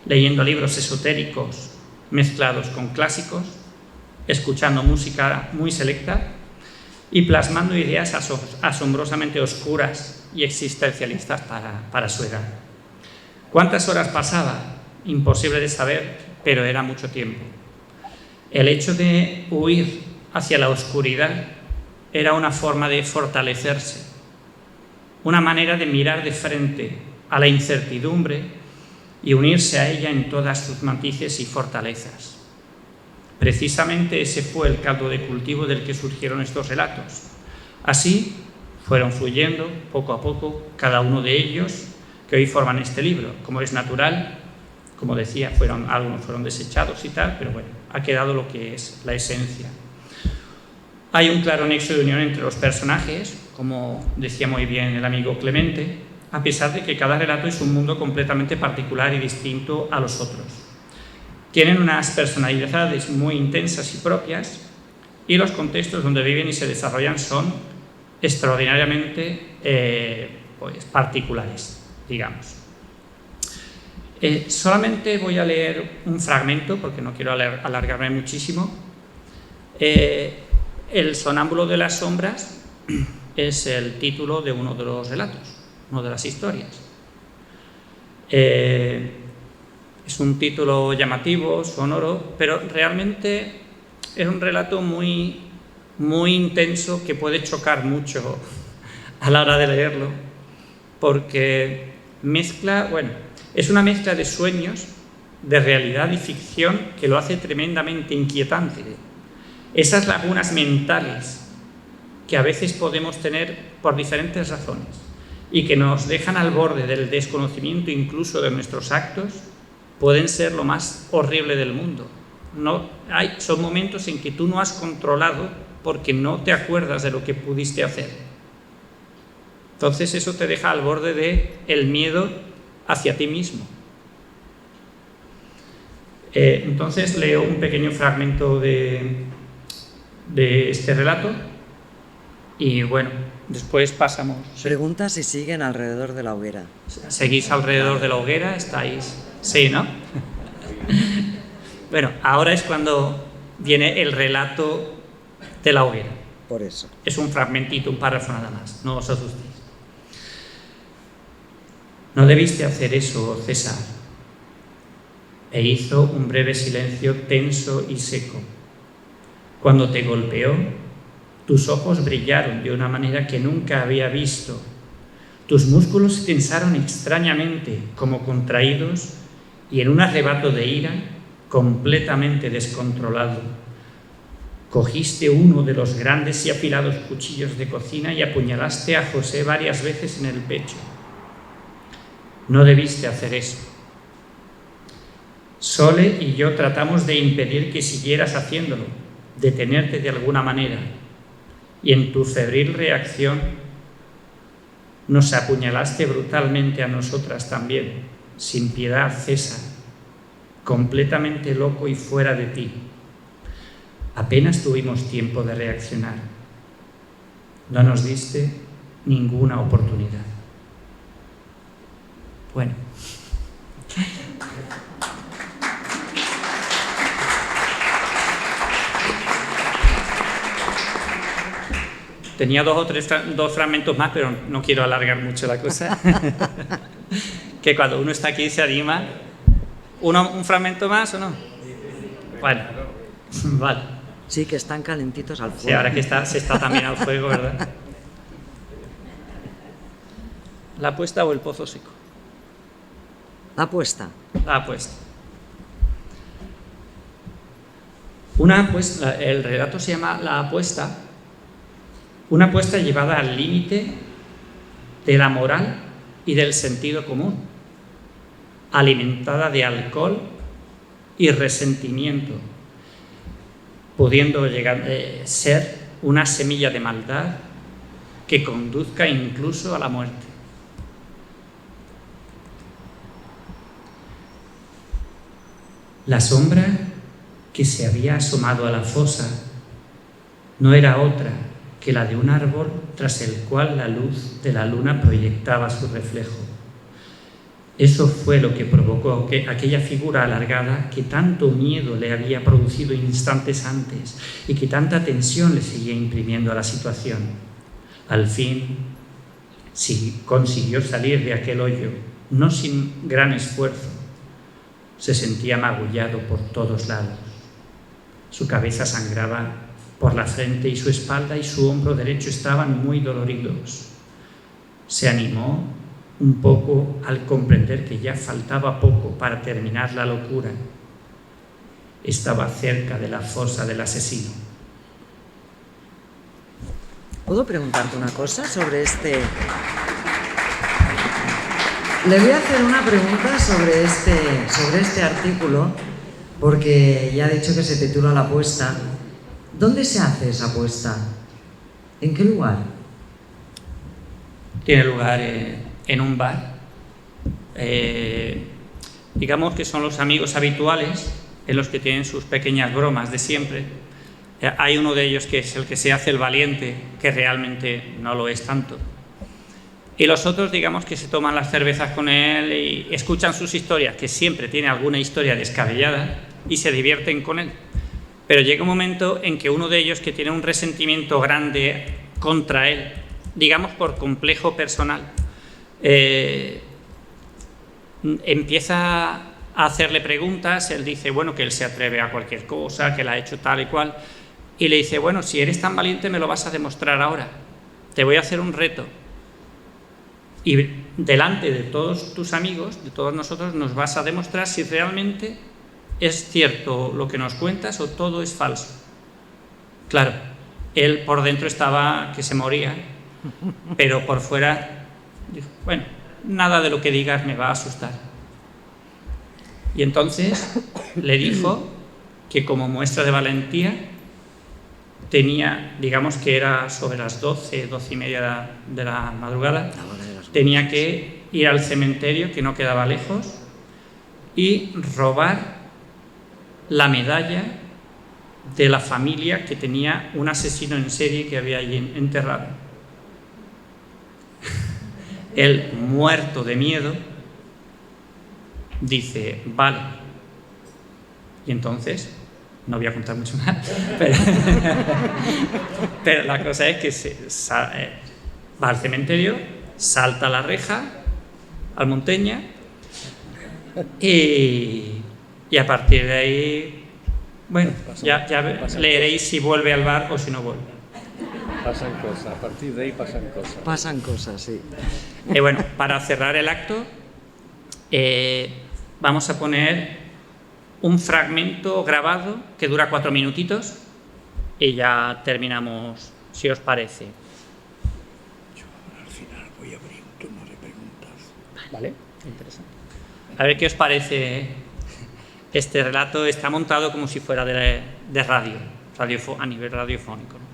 leyendo libros esotéricos mezclados con clásicos, escuchando música muy selecta y plasmando ideas asombrosamente oscuras y existencialistas para su edad. ¿Cuántas horas pasaba? Imposible de saber, pero era mucho tiempo. El hecho de huir hacia la oscuridad era una forma de fortalecerse, una manera de mirar de frente a la incertidumbre y unirse a ella en todas sus matices y fortalezas. Precisamente ese fue el caldo de cultivo del que surgieron estos relatos. Así fueron fluyendo poco a poco cada uno de ellos que hoy forman este libro. Como es natural, como decía, algunos fueron desechados y tal, pero bueno, ha quedado lo que es la esencia. Hay un claro nexo de unión entre los personajes, como decía muy bien el amigo Clemente, a pesar de que cada relato es un mundo completamente particular y distinto a los otros. Tienen unas personalidades muy intensas y propias, y los contextos donde viven y se desarrollan son extraordinariamente particulares, digamos. Solamente voy a leer un fragmento, porque no quiero alargarme muchísimo. El sonámbulo de las sombras es el título de uno de los relatos, una de las historias. Es un título llamativo, sonoro, pero realmente es un relato muy, muy intenso que puede chocar mucho a la hora de leerlo, porque es una mezcla de sueños, de realidad y ficción que lo hace tremendamente inquietante. Esas lagunas mentales que a veces podemos tener por diferentes razones y que nos dejan al borde del desconocimiento incluso de nuestros actos, pueden ser lo más horrible del mundo. Son momentos en que tú no has controlado porque no te acuerdas de lo que pudiste hacer. Entonces eso te deja al borde del miedo hacia ti mismo. Entonces leo un pequeño fragmento de este relato y bueno, después pasamos. Pregunta si siguen alrededor de la hoguera. ¿Seguís alrededor de la hoguera? ¿Estáis? Sí, ¿no? Bueno, ahora es cuando viene el relato de la hoguera. Por eso. Es un fragmentito, un párrafo nada más, no os asustéis. No debiste hacer eso, César. e hizo un breve silencio tenso y seco. Cuando te golpeó, tus ojos brillaron de una manera que nunca había visto. Tus músculos se tensaron extrañamente, como contraídos, y en un arrebato de ira, completamente descontrolado, cogiste uno de los grandes y afilados cuchillos de cocina y apuñalaste a José varias veces en el pecho. No debiste hacer eso. Sole y yo tratamos de impedir que siguieras haciéndolo, detenerte de alguna manera, y en tu febril reacción nos apuñalaste brutalmente a nosotras también, sin piedad, César, completamente loco y fuera de ti. Apenas tuvimos tiempo de reaccionar. No nos diste ninguna oportunidad. Bueno. Tenía dos fragmentos más, pero no quiero alargar mucho la cosa. Que cuando uno está aquí se anima. ¿Un fragmento más o no? Bueno, vale. Sí, que están calentitos al fuego. Sí, ahora que se está también al fuego, ¿verdad? ¿La apuesta o el pozo seco? La apuesta. La apuesta. El relato se llama La apuesta. Una apuesta llevada al límite de la moral y del sentido común, alimentada de alcohol y resentimiento, pudiendo ser una semilla de maldad que conduzca incluso a la muerte. La sombra que se había asomado a la fosa no era otra que la de un árbol tras el cual la luz de la luna proyectaba su reflejo. Eso fue lo que provocó aquella figura alargada que tanto miedo le había producido instantes antes y que tanta tensión le seguía imprimiendo a la situación. Al fin, consiguió salir de aquel hoyo, no sin gran esfuerzo. Se sentía magullado por todos lados. Su cabeza sangraba por la frente y su espalda y su hombro derecho estaban muy doloridos. Se animó un poco al comprender que ya faltaba poco para terminar la locura. Estaba cerca de la fosa del asesino. ¿Puedo preguntarte una cosa sobre este? Le voy a hacer una pregunta sobre este artículo, porque ya he dicho que se titula La apuesta. ¿Dónde se hace esa apuesta? ¿En qué lugar? Tiene lugar en un bar. Digamos que son los amigos habituales en los que tienen sus pequeñas bromas de siempre. Hay uno de ellos que es el que se hace el valiente, que realmente no lo es tanto. Y los otros, digamos, que se toman las cervezas con él y escuchan sus historias, que siempre tiene alguna historia descabellada, y se divierten con él. Pero llega un momento en que uno de ellos, que tiene un resentimiento grande contra él, digamos por complejo personal, empieza a hacerle preguntas. Él dice, bueno, que él se atreve a cualquier cosa, que la ha hecho tal y cual, y le dice, bueno, si eres tan valiente me lo vas a demostrar ahora, te voy a hacer un reto. Y delante de todos tus amigos, de todos nosotros, nos vas a demostrar si realmente es cierto lo que nos cuentas o todo es falso. Claro, él por dentro estaba que se moría, pero por fuera dijo, bueno, nada de lo que digas me va a asustar. Y entonces le dijo que como muestra de valentía tenía, digamos que era sobre las 12 y media de la madrugada, tenía que ir al cementerio, que no quedaba lejos, y robar la medalla de la familia que tenía un asesino en serie que había allí enterrado. Él, muerto de miedo, dice, vale. Y entonces, no voy a contar mucho más, pero la cosa es que va al cementerio, salta a la reja, al Monteña, y y a partir de ahí, bueno, ya leeréis si vuelve al bar o si no vuelve. Pasan cosas, a partir de ahí pasan cosas. Pasan cosas, sí. Y bueno, para cerrar el acto, vamos a poner un fragmento grabado que dura 4 minutitos y ya terminamos, si os parece. Yo al final voy a abrir un turno de preguntas. Vale, interesante. A ver qué os parece este relato. Está montado como si fuera de radio, a nivel radiofónico, ¿no?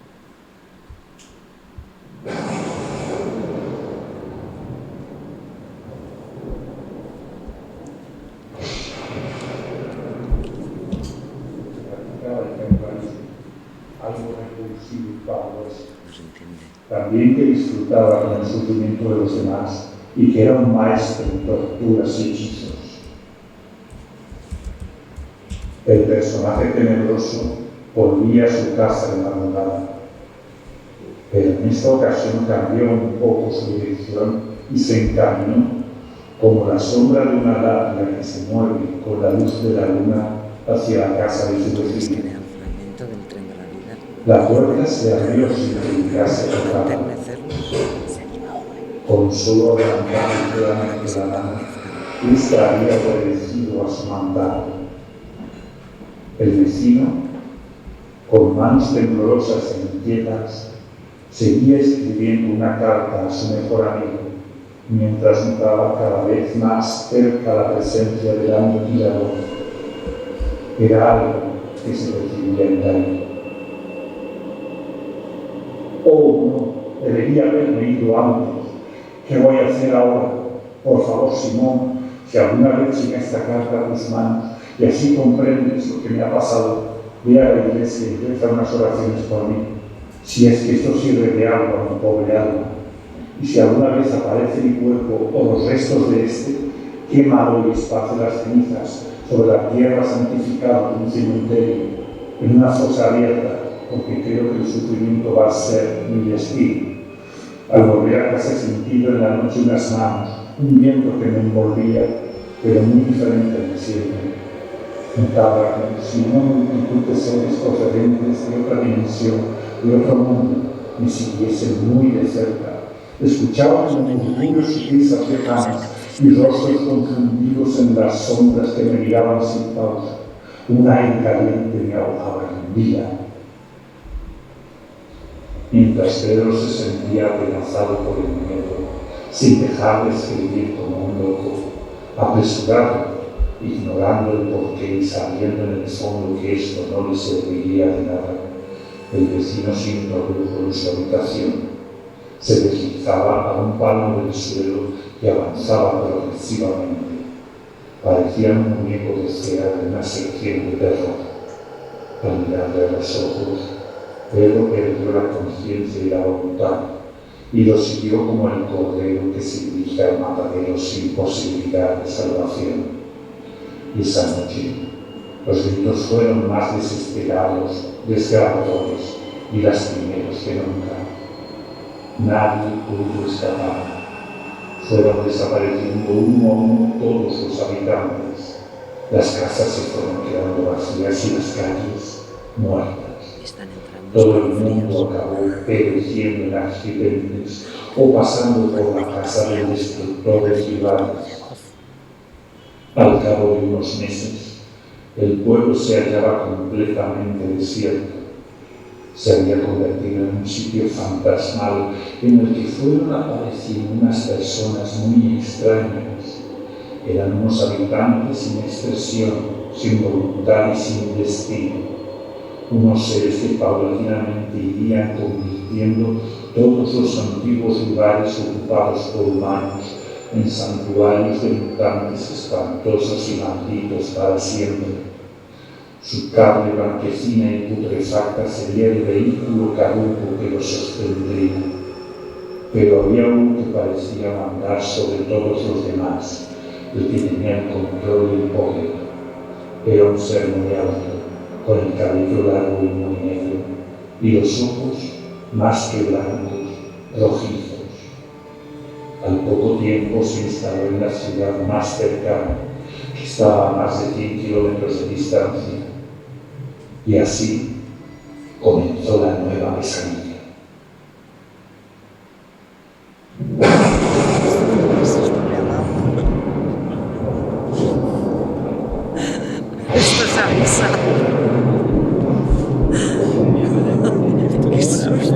Algo repulsivo y pavoroso. No se entiende. También que disfrutaba con el sufrimiento de los demás y que era un maestro en torturas y hechizos. El personaje tenebroso volvía a su casa de madrugada, pero en esta ocasión cambió un poco su dirección y se encaminó como la sombra de una lápida que se mueve con la luz de la luna hacia la casa de su vecino. Era un fragmento del tren de la vida. La puerta se abrió sin que llegase a tocar. Enternecernos. Con solo adelantar ligeramente la mano, esta había obedecido a su mandato. El vecino, con manos temblorosas e inquietas, seguía escribiendo una carta a su mejor amigo, mientras notaba cada vez más cerca la presencia del aniquilador. Era algo que se recibía en Darío. Oh, no, debería haberme ido antes. ¿Qué voy a hacer ahora? Por favor, Simón, si alguna vez llega esta carta a tus manos y así comprendes lo que me ha pasado, ve a la iglesia y reza unas oraciones por mí, si es que esto sirve de algo a mi pobre alma. Y si alguna vez aparece mi cuerpo o los restos de este, quémalo y esparce las cenizas sobre la tierra santificada de un cementerio, en una fosa abierta, porque creo que el sufrimiento va a ser mi destino. Al volver a casa he sentido en la noche unas manos, un viento que me envolvía, pero muy diferente de siempre. Notaba que si una multitud de seres procedentes de otra dimensión, de otro mundo, me siguiesen muy de cerca. Escuchaba los murmullos y risas lejanas y rostros confundidos en las sombras que me miraban sin pausa. Un aire caliente me ahogaba en vida. Mientras Pedro se sentía amenazado por el miedo, sin dejar de escribir como un loco, apresurado, ignorando el porqué y sabiendo en el fondo que esto no le serviría de nada, el vecino se introdujo en su habitación. Se deslizaba a un palmo del suelo y avanzaba progresivamente. Parecía un muñeco de cera de una sección de terror. Al mirarle a los ojos, Pedro perdió la conciencia y la voluntad, y lo siguió como el cordero que se dirige al matadero sin posibilidad de salvación. Y esa noche, los gritos fueron más desesperados, desgarradores y lastimeros que nunca. Nadie pudo escapar. Fueron desapareciendo uno a uno todos los habitantes. Las casas se fueron quedando vacías y las calles muertas. Están entrando Todo el mundo acabó pereciendo en accidentes o pasando por la casa del destructor de ciudades. Al cabo de unos meses, el pueblo se hallaba completamente desierto. Se había convertido en un sitio fantasmal en el que fueron apareciendo unas personas muy extrañas. Eran unos habitantes sin expresión, sin voluntad y sin destino. Unos seres que paulatinamente irían convirtiendo todos los antiguos lugares ocupados por humanos en santuarios de mutantes espantosos y malditos para siempre. Su carne blanquecina y putrefacta sería el vehículo caduco que los sostendría. Pero había uno que parecía mandar sobre todos los demás, el que tenía el control y el poder. Era un ser muy alto, con el cabello largo y muy negro, y los ojos, más que blancos, rojizos. Al poco tiempo se instaló en la ciudad más cercana, estaba a más de 100 kilómetros de distancia, y así comenzó la nueva pesadilla. Esto es avisa. ¡Qué susto! Nos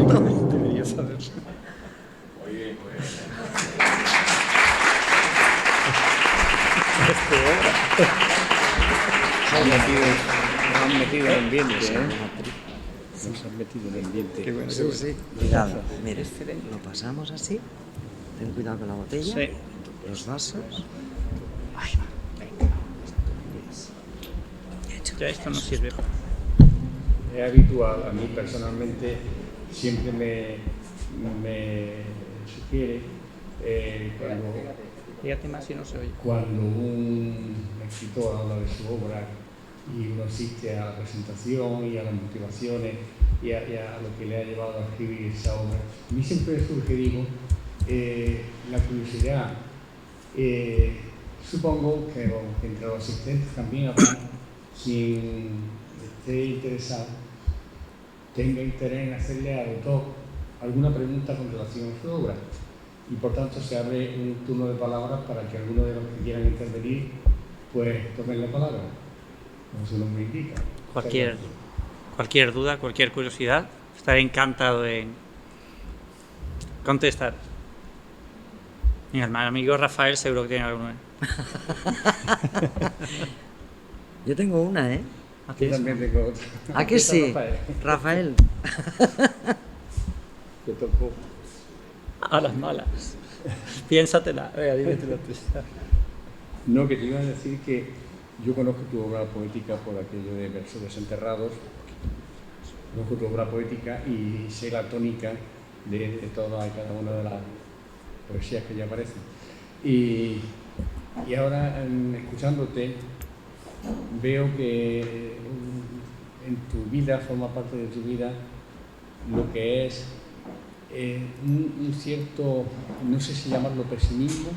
han metido en el ambiente, Nos han metido en el ambiente. Sí, sí. Cuidado, mire, lo pasamos así. Ten cuidado con la botella, Sí. los vasos. Ya esto no sirve. Es habitual, a mí personalmente siempre me sugiere Fíjate más si no se oye. cuando un escritor habla de su obra y uno asiste a la presentación y a las motivaciones y a lo que le ha llevado a escribir esa obra. A mí siempre me surge, digo, la curiosidad. Supongo que entre los asistentes también habrá quien esté interesado, tenga interés en hacerle al autor alguna pregunta con relación a su obra, y por tanto se abre un turno de palabras para que alguno de los que quieran intervenir pues tomen la palabra, como su nombre indica. Cualquier duda, cualquier curiosidad, estaré encantado en contestar. Mi hermano amigo Rafael seguro que tiene alguno. Yo tengo una, ¿eh? Yo también tengo otra. ¿A que sí? Rafael. Rafael. Te tocó. A las malas. Piénsatela. Venga, dímetela tú. No, que te iba a decir que yo conozco tu obra poética por aquello de Versos Desenterrados. Conozco tu obra poética y sé la tónica de todas y cada una de las poesías que ya aparecen. Y ahora, escuchándote, veo que en tu vida, forma parte de tu vida, lo que es un cierto, no sé si llamarlo pesimismo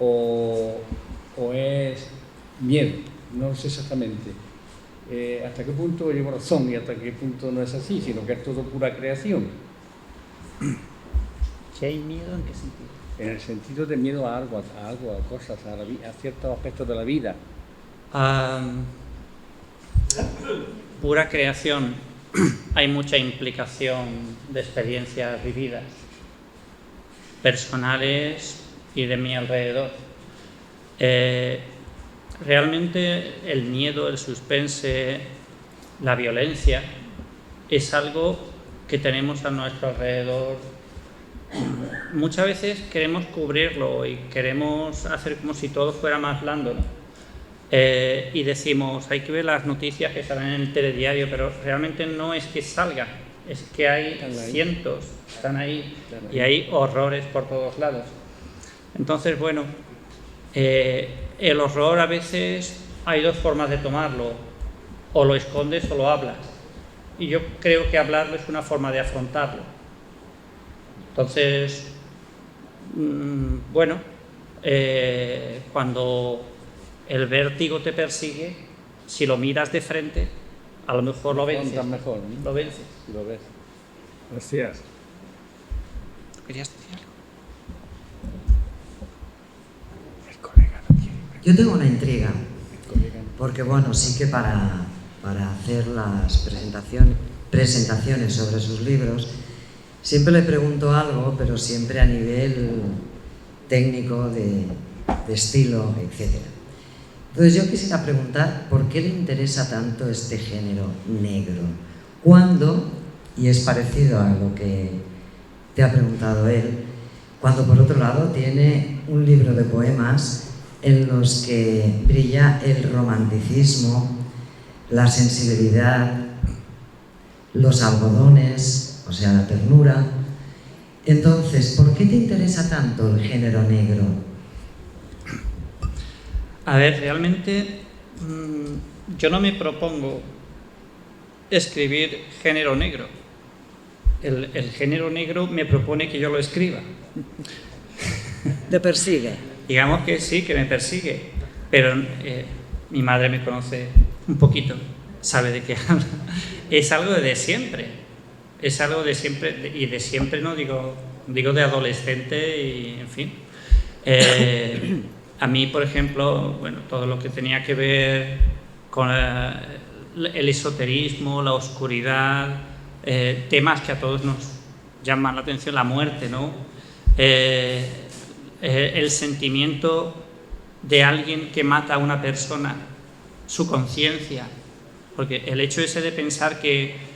o es miedo, no sé exactamente hasta qué punto llevo razón y hasta qué punto no es así, sino que es todo pura creación. ¿Qué hay miedo? ¿En qué sentido? En el sentido de miedo a algo, a cosas, a ciertos aspectos de la vida. Pura creación. Hay mucha implicación de experiencias vividas, personales y de mi alrededor. Realmente el miedo, el suspense, la violencia es algo que tenemos a nuestro alrededor. Muchas veces queremos cubrirlo y queremos hacer como si todo fuera más blando, ¿no? Y decimos, hay que ver las noticias que salen en el telediario, pero realmente no es que salgan, es que hay cientos, están ahí, y hay horrores por todos lados. Entonces, bueno, el horror a veces hay dos formas de tomarlo, o lo escondes o lo hablas, y yo creo que hablarlo es una forma de afrontarlo. Entonces, bueno, cuando el vértigo te persigue, si lo miras de frente, a lo mejor lo vences. Mejor, ¿no? Lo vences. Lo ves. Gracias. ¿Querías decir algo? El colega no quiere. Yo tengo una intriga, El colega no. porque bueno, sí que para hacer las presentaciones sobre sus libros, siempre le pregunto algo, pero siempre a nivel técnico, de estilo, etc. Entonces yo quisiera preguntar por qué le interesa tanto este género negro, cuando, y es parecido a lo que te ha preguntado él, cuando por otro lado tiene un libro de poemas en los que brilla el romanticismo, la sensibilidad, los algodones, o sea, la ternura. Entonces, ¿por qué te interesa tanto el género negro? A ver, realmente yo no me propongo escribir género negro. El género negro me propone que yo lo escriba. ¿Te persigue? Digamos que sí, que me persigue. pero mi madre me conoce un poquito, sabe de qué habla. Es algo de siempre, es algo de siempre, y de siempre no digo de adolescente y en fin. A mí, por ejemplo, bueno, todo lo que tenía que ver con el esoterismo, la oscuridad, temas que a todos nos llaman la atención, la muerte, ¿no? El sentimiento de alguien que mata a una persona, su conciencia, porque el hecho ese de pensar que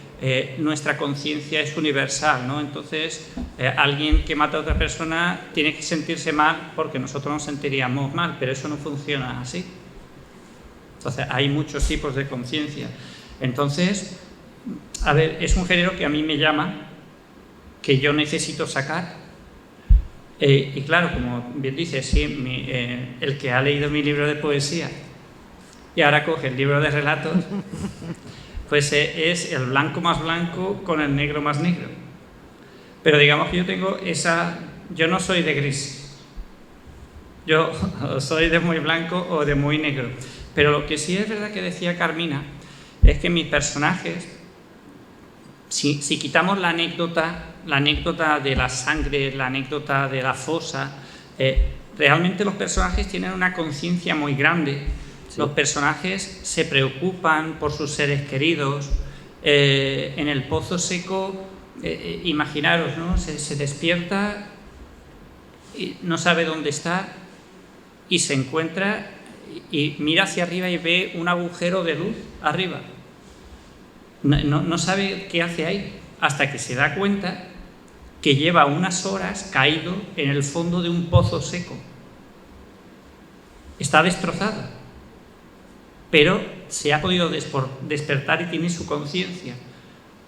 nuestra conciencia es universal, ¿no? Entonces, alguien que mata a otra persona tiene que sentirse mal porque nosotros nos sentiríamos mal, pero eso no funciona así. Entonces, hay muchos tipos de conciencia. Entonces, a ver, es un género que a mí me llama, que yo necesito sacar. Y claro, como bien dice, sí, el que ha leído mi libro de poesía y ahora coge el libro de relatos, pues es el blanco más blanco con el negro más negro. Pero digamos que yo tengo yo no soy de gris, yo soy de muy blanco o de muy negro. Pero lo que sí es verdad que decía Carmina es que mis personajes, si quitamos la anécdota de la sangre, la anécdota de la fosa, realmente los personajes tienen una conciencia muy grande. Sí. Los personajes se preocupan por sus seres queridos. En el pozo seco, imaginaros, ¿no? Se despierta y no sabe dónde está y se encuentra y mira hacia arriba y ve un agujero de luz arriba. No sabe qué hace ahí hasta que se da cuenta que lleva unas horas caído en el fondo de un pozo seco. Está destrozado, pero se ha podido despertar y tiene su conciencia.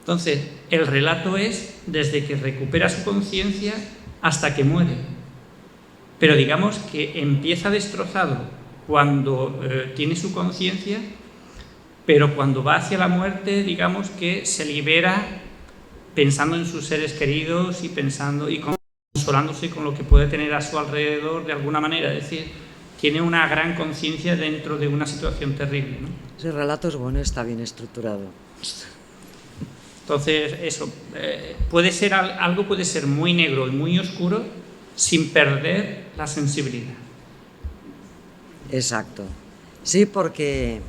Entonces, el relato es desde que recupera su conciencia hasta que muere. Pero digamos que empieza destrozado cuando tiene su conciencia, pero cuando va hacia la muerte, digamos que se libera pensando en sus seres queridos y pensando y consolándose con lo que puede tener a su alrededor de alguna manera. Es decir, tiene una gran conciencia dentro de una situación terrible, ¿no? Ese relato es bueno, está bien estructurado. Entonces, eso, algo puede ser muy negro y muy oscuro sin perder la sensibilidad. Exacto. Sí, porque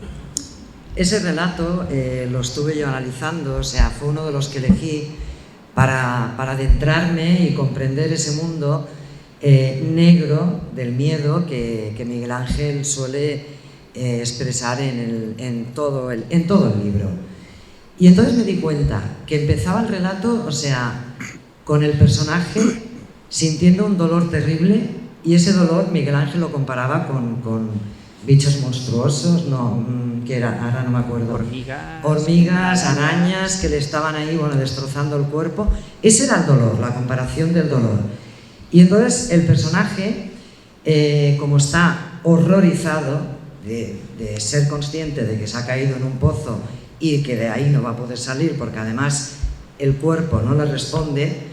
ese relato lo estuve yo analizando, o sea, fue uno de los que elegí para adentrarme y comprender ese mundo negro del miedo que Miguel Ángel suele expresar en todo el libro. Y entonces me di cuenta que empezaba el relato, o sea, con el personaje sintiendo un dolor terrible, y ese dolor Miguel Ángel lo comparaba con bichos monstruosos, ¿qué era? Ahora no me acuerdo. Hormigas, arañas que le estaban ahí, bueno, destrozando el cuerpo. Ese era el dolor, la comparación del dolor. Y entonces el personaje, como está horrorizado de ser consciente de que se ha caído en un pozo y que de ahí no va a poder salir porque además el cuerpo no le responde,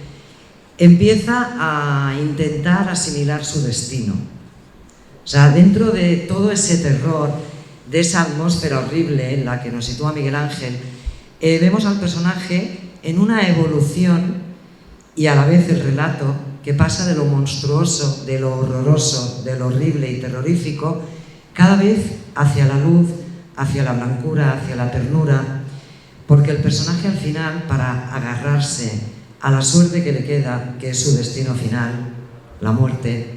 empieza a intentar asimilar su destino. O sea, dentro de todo ese terror, de esa atmósfera horrible en la que nos sitúa Miguel Ángel, vemos al personaje en una evolución y a la vez el relato que pasa de lo monstruoso, de lo horroroso, de lo horrible y terrorífico, cada vez hacia la luz, hacia la blancura, hacia la ternura, porque el personaje al final, para agarrarse a la suerte que le queda, que es su destino final, la muerte,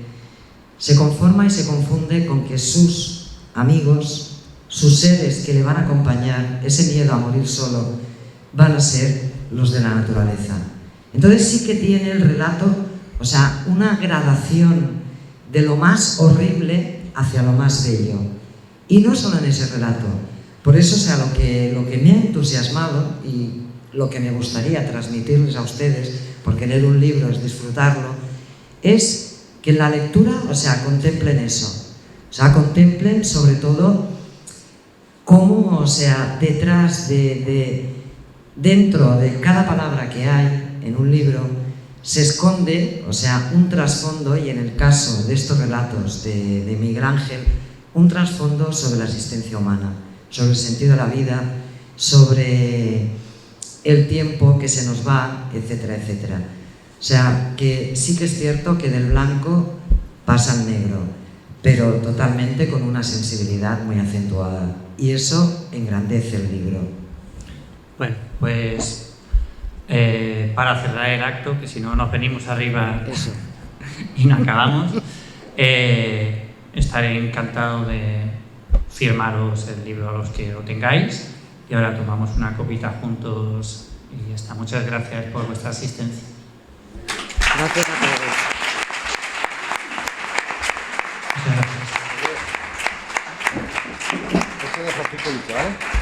se conforma y se confunde con que sus amigos, sus seres que le van a acompañar, ese miedo a morir solo, van a ser los de la naturaleza. Entonces sí que tiene el relato, o sea, una gradación de lo más horrible hacia lo más bello. Y no solo en ese relato. Por eso, o sea, lo que me ha entusiasmado y lo que me gustaría transmitirles a ustedes, porque leer un libro es disfrutarlo, es que en la lectura, o sea, contemplen eso. O sea, contemplen sobre todo cómo, o sea, dentro de cada palabra que hay en un libro se esconde, o sea, un trasfondo, y en el caso de estos relatos de Miguel Ángel, un trasfondo sobre la existencia humana, sobre el sentido de la vida, sobre el tiempo que se nos va, etcétera, etcétera. O sea, que sí que es cierto que del blanco pasa al negro, pero totalmente con una sensibilidad muy acentuada. Y eso engrandece el libro. Bueno, pues para cerrar el acto, que si no nos venimos arriba y no acabamos, estaré encantado de firmaros el libro a los que lo tengáis y ahora tomamos una copita juntos y ya está. Muchas gracias por vuestra asistencia. Gracias a todos. Muchas gracias. Eso deja aquí publicado.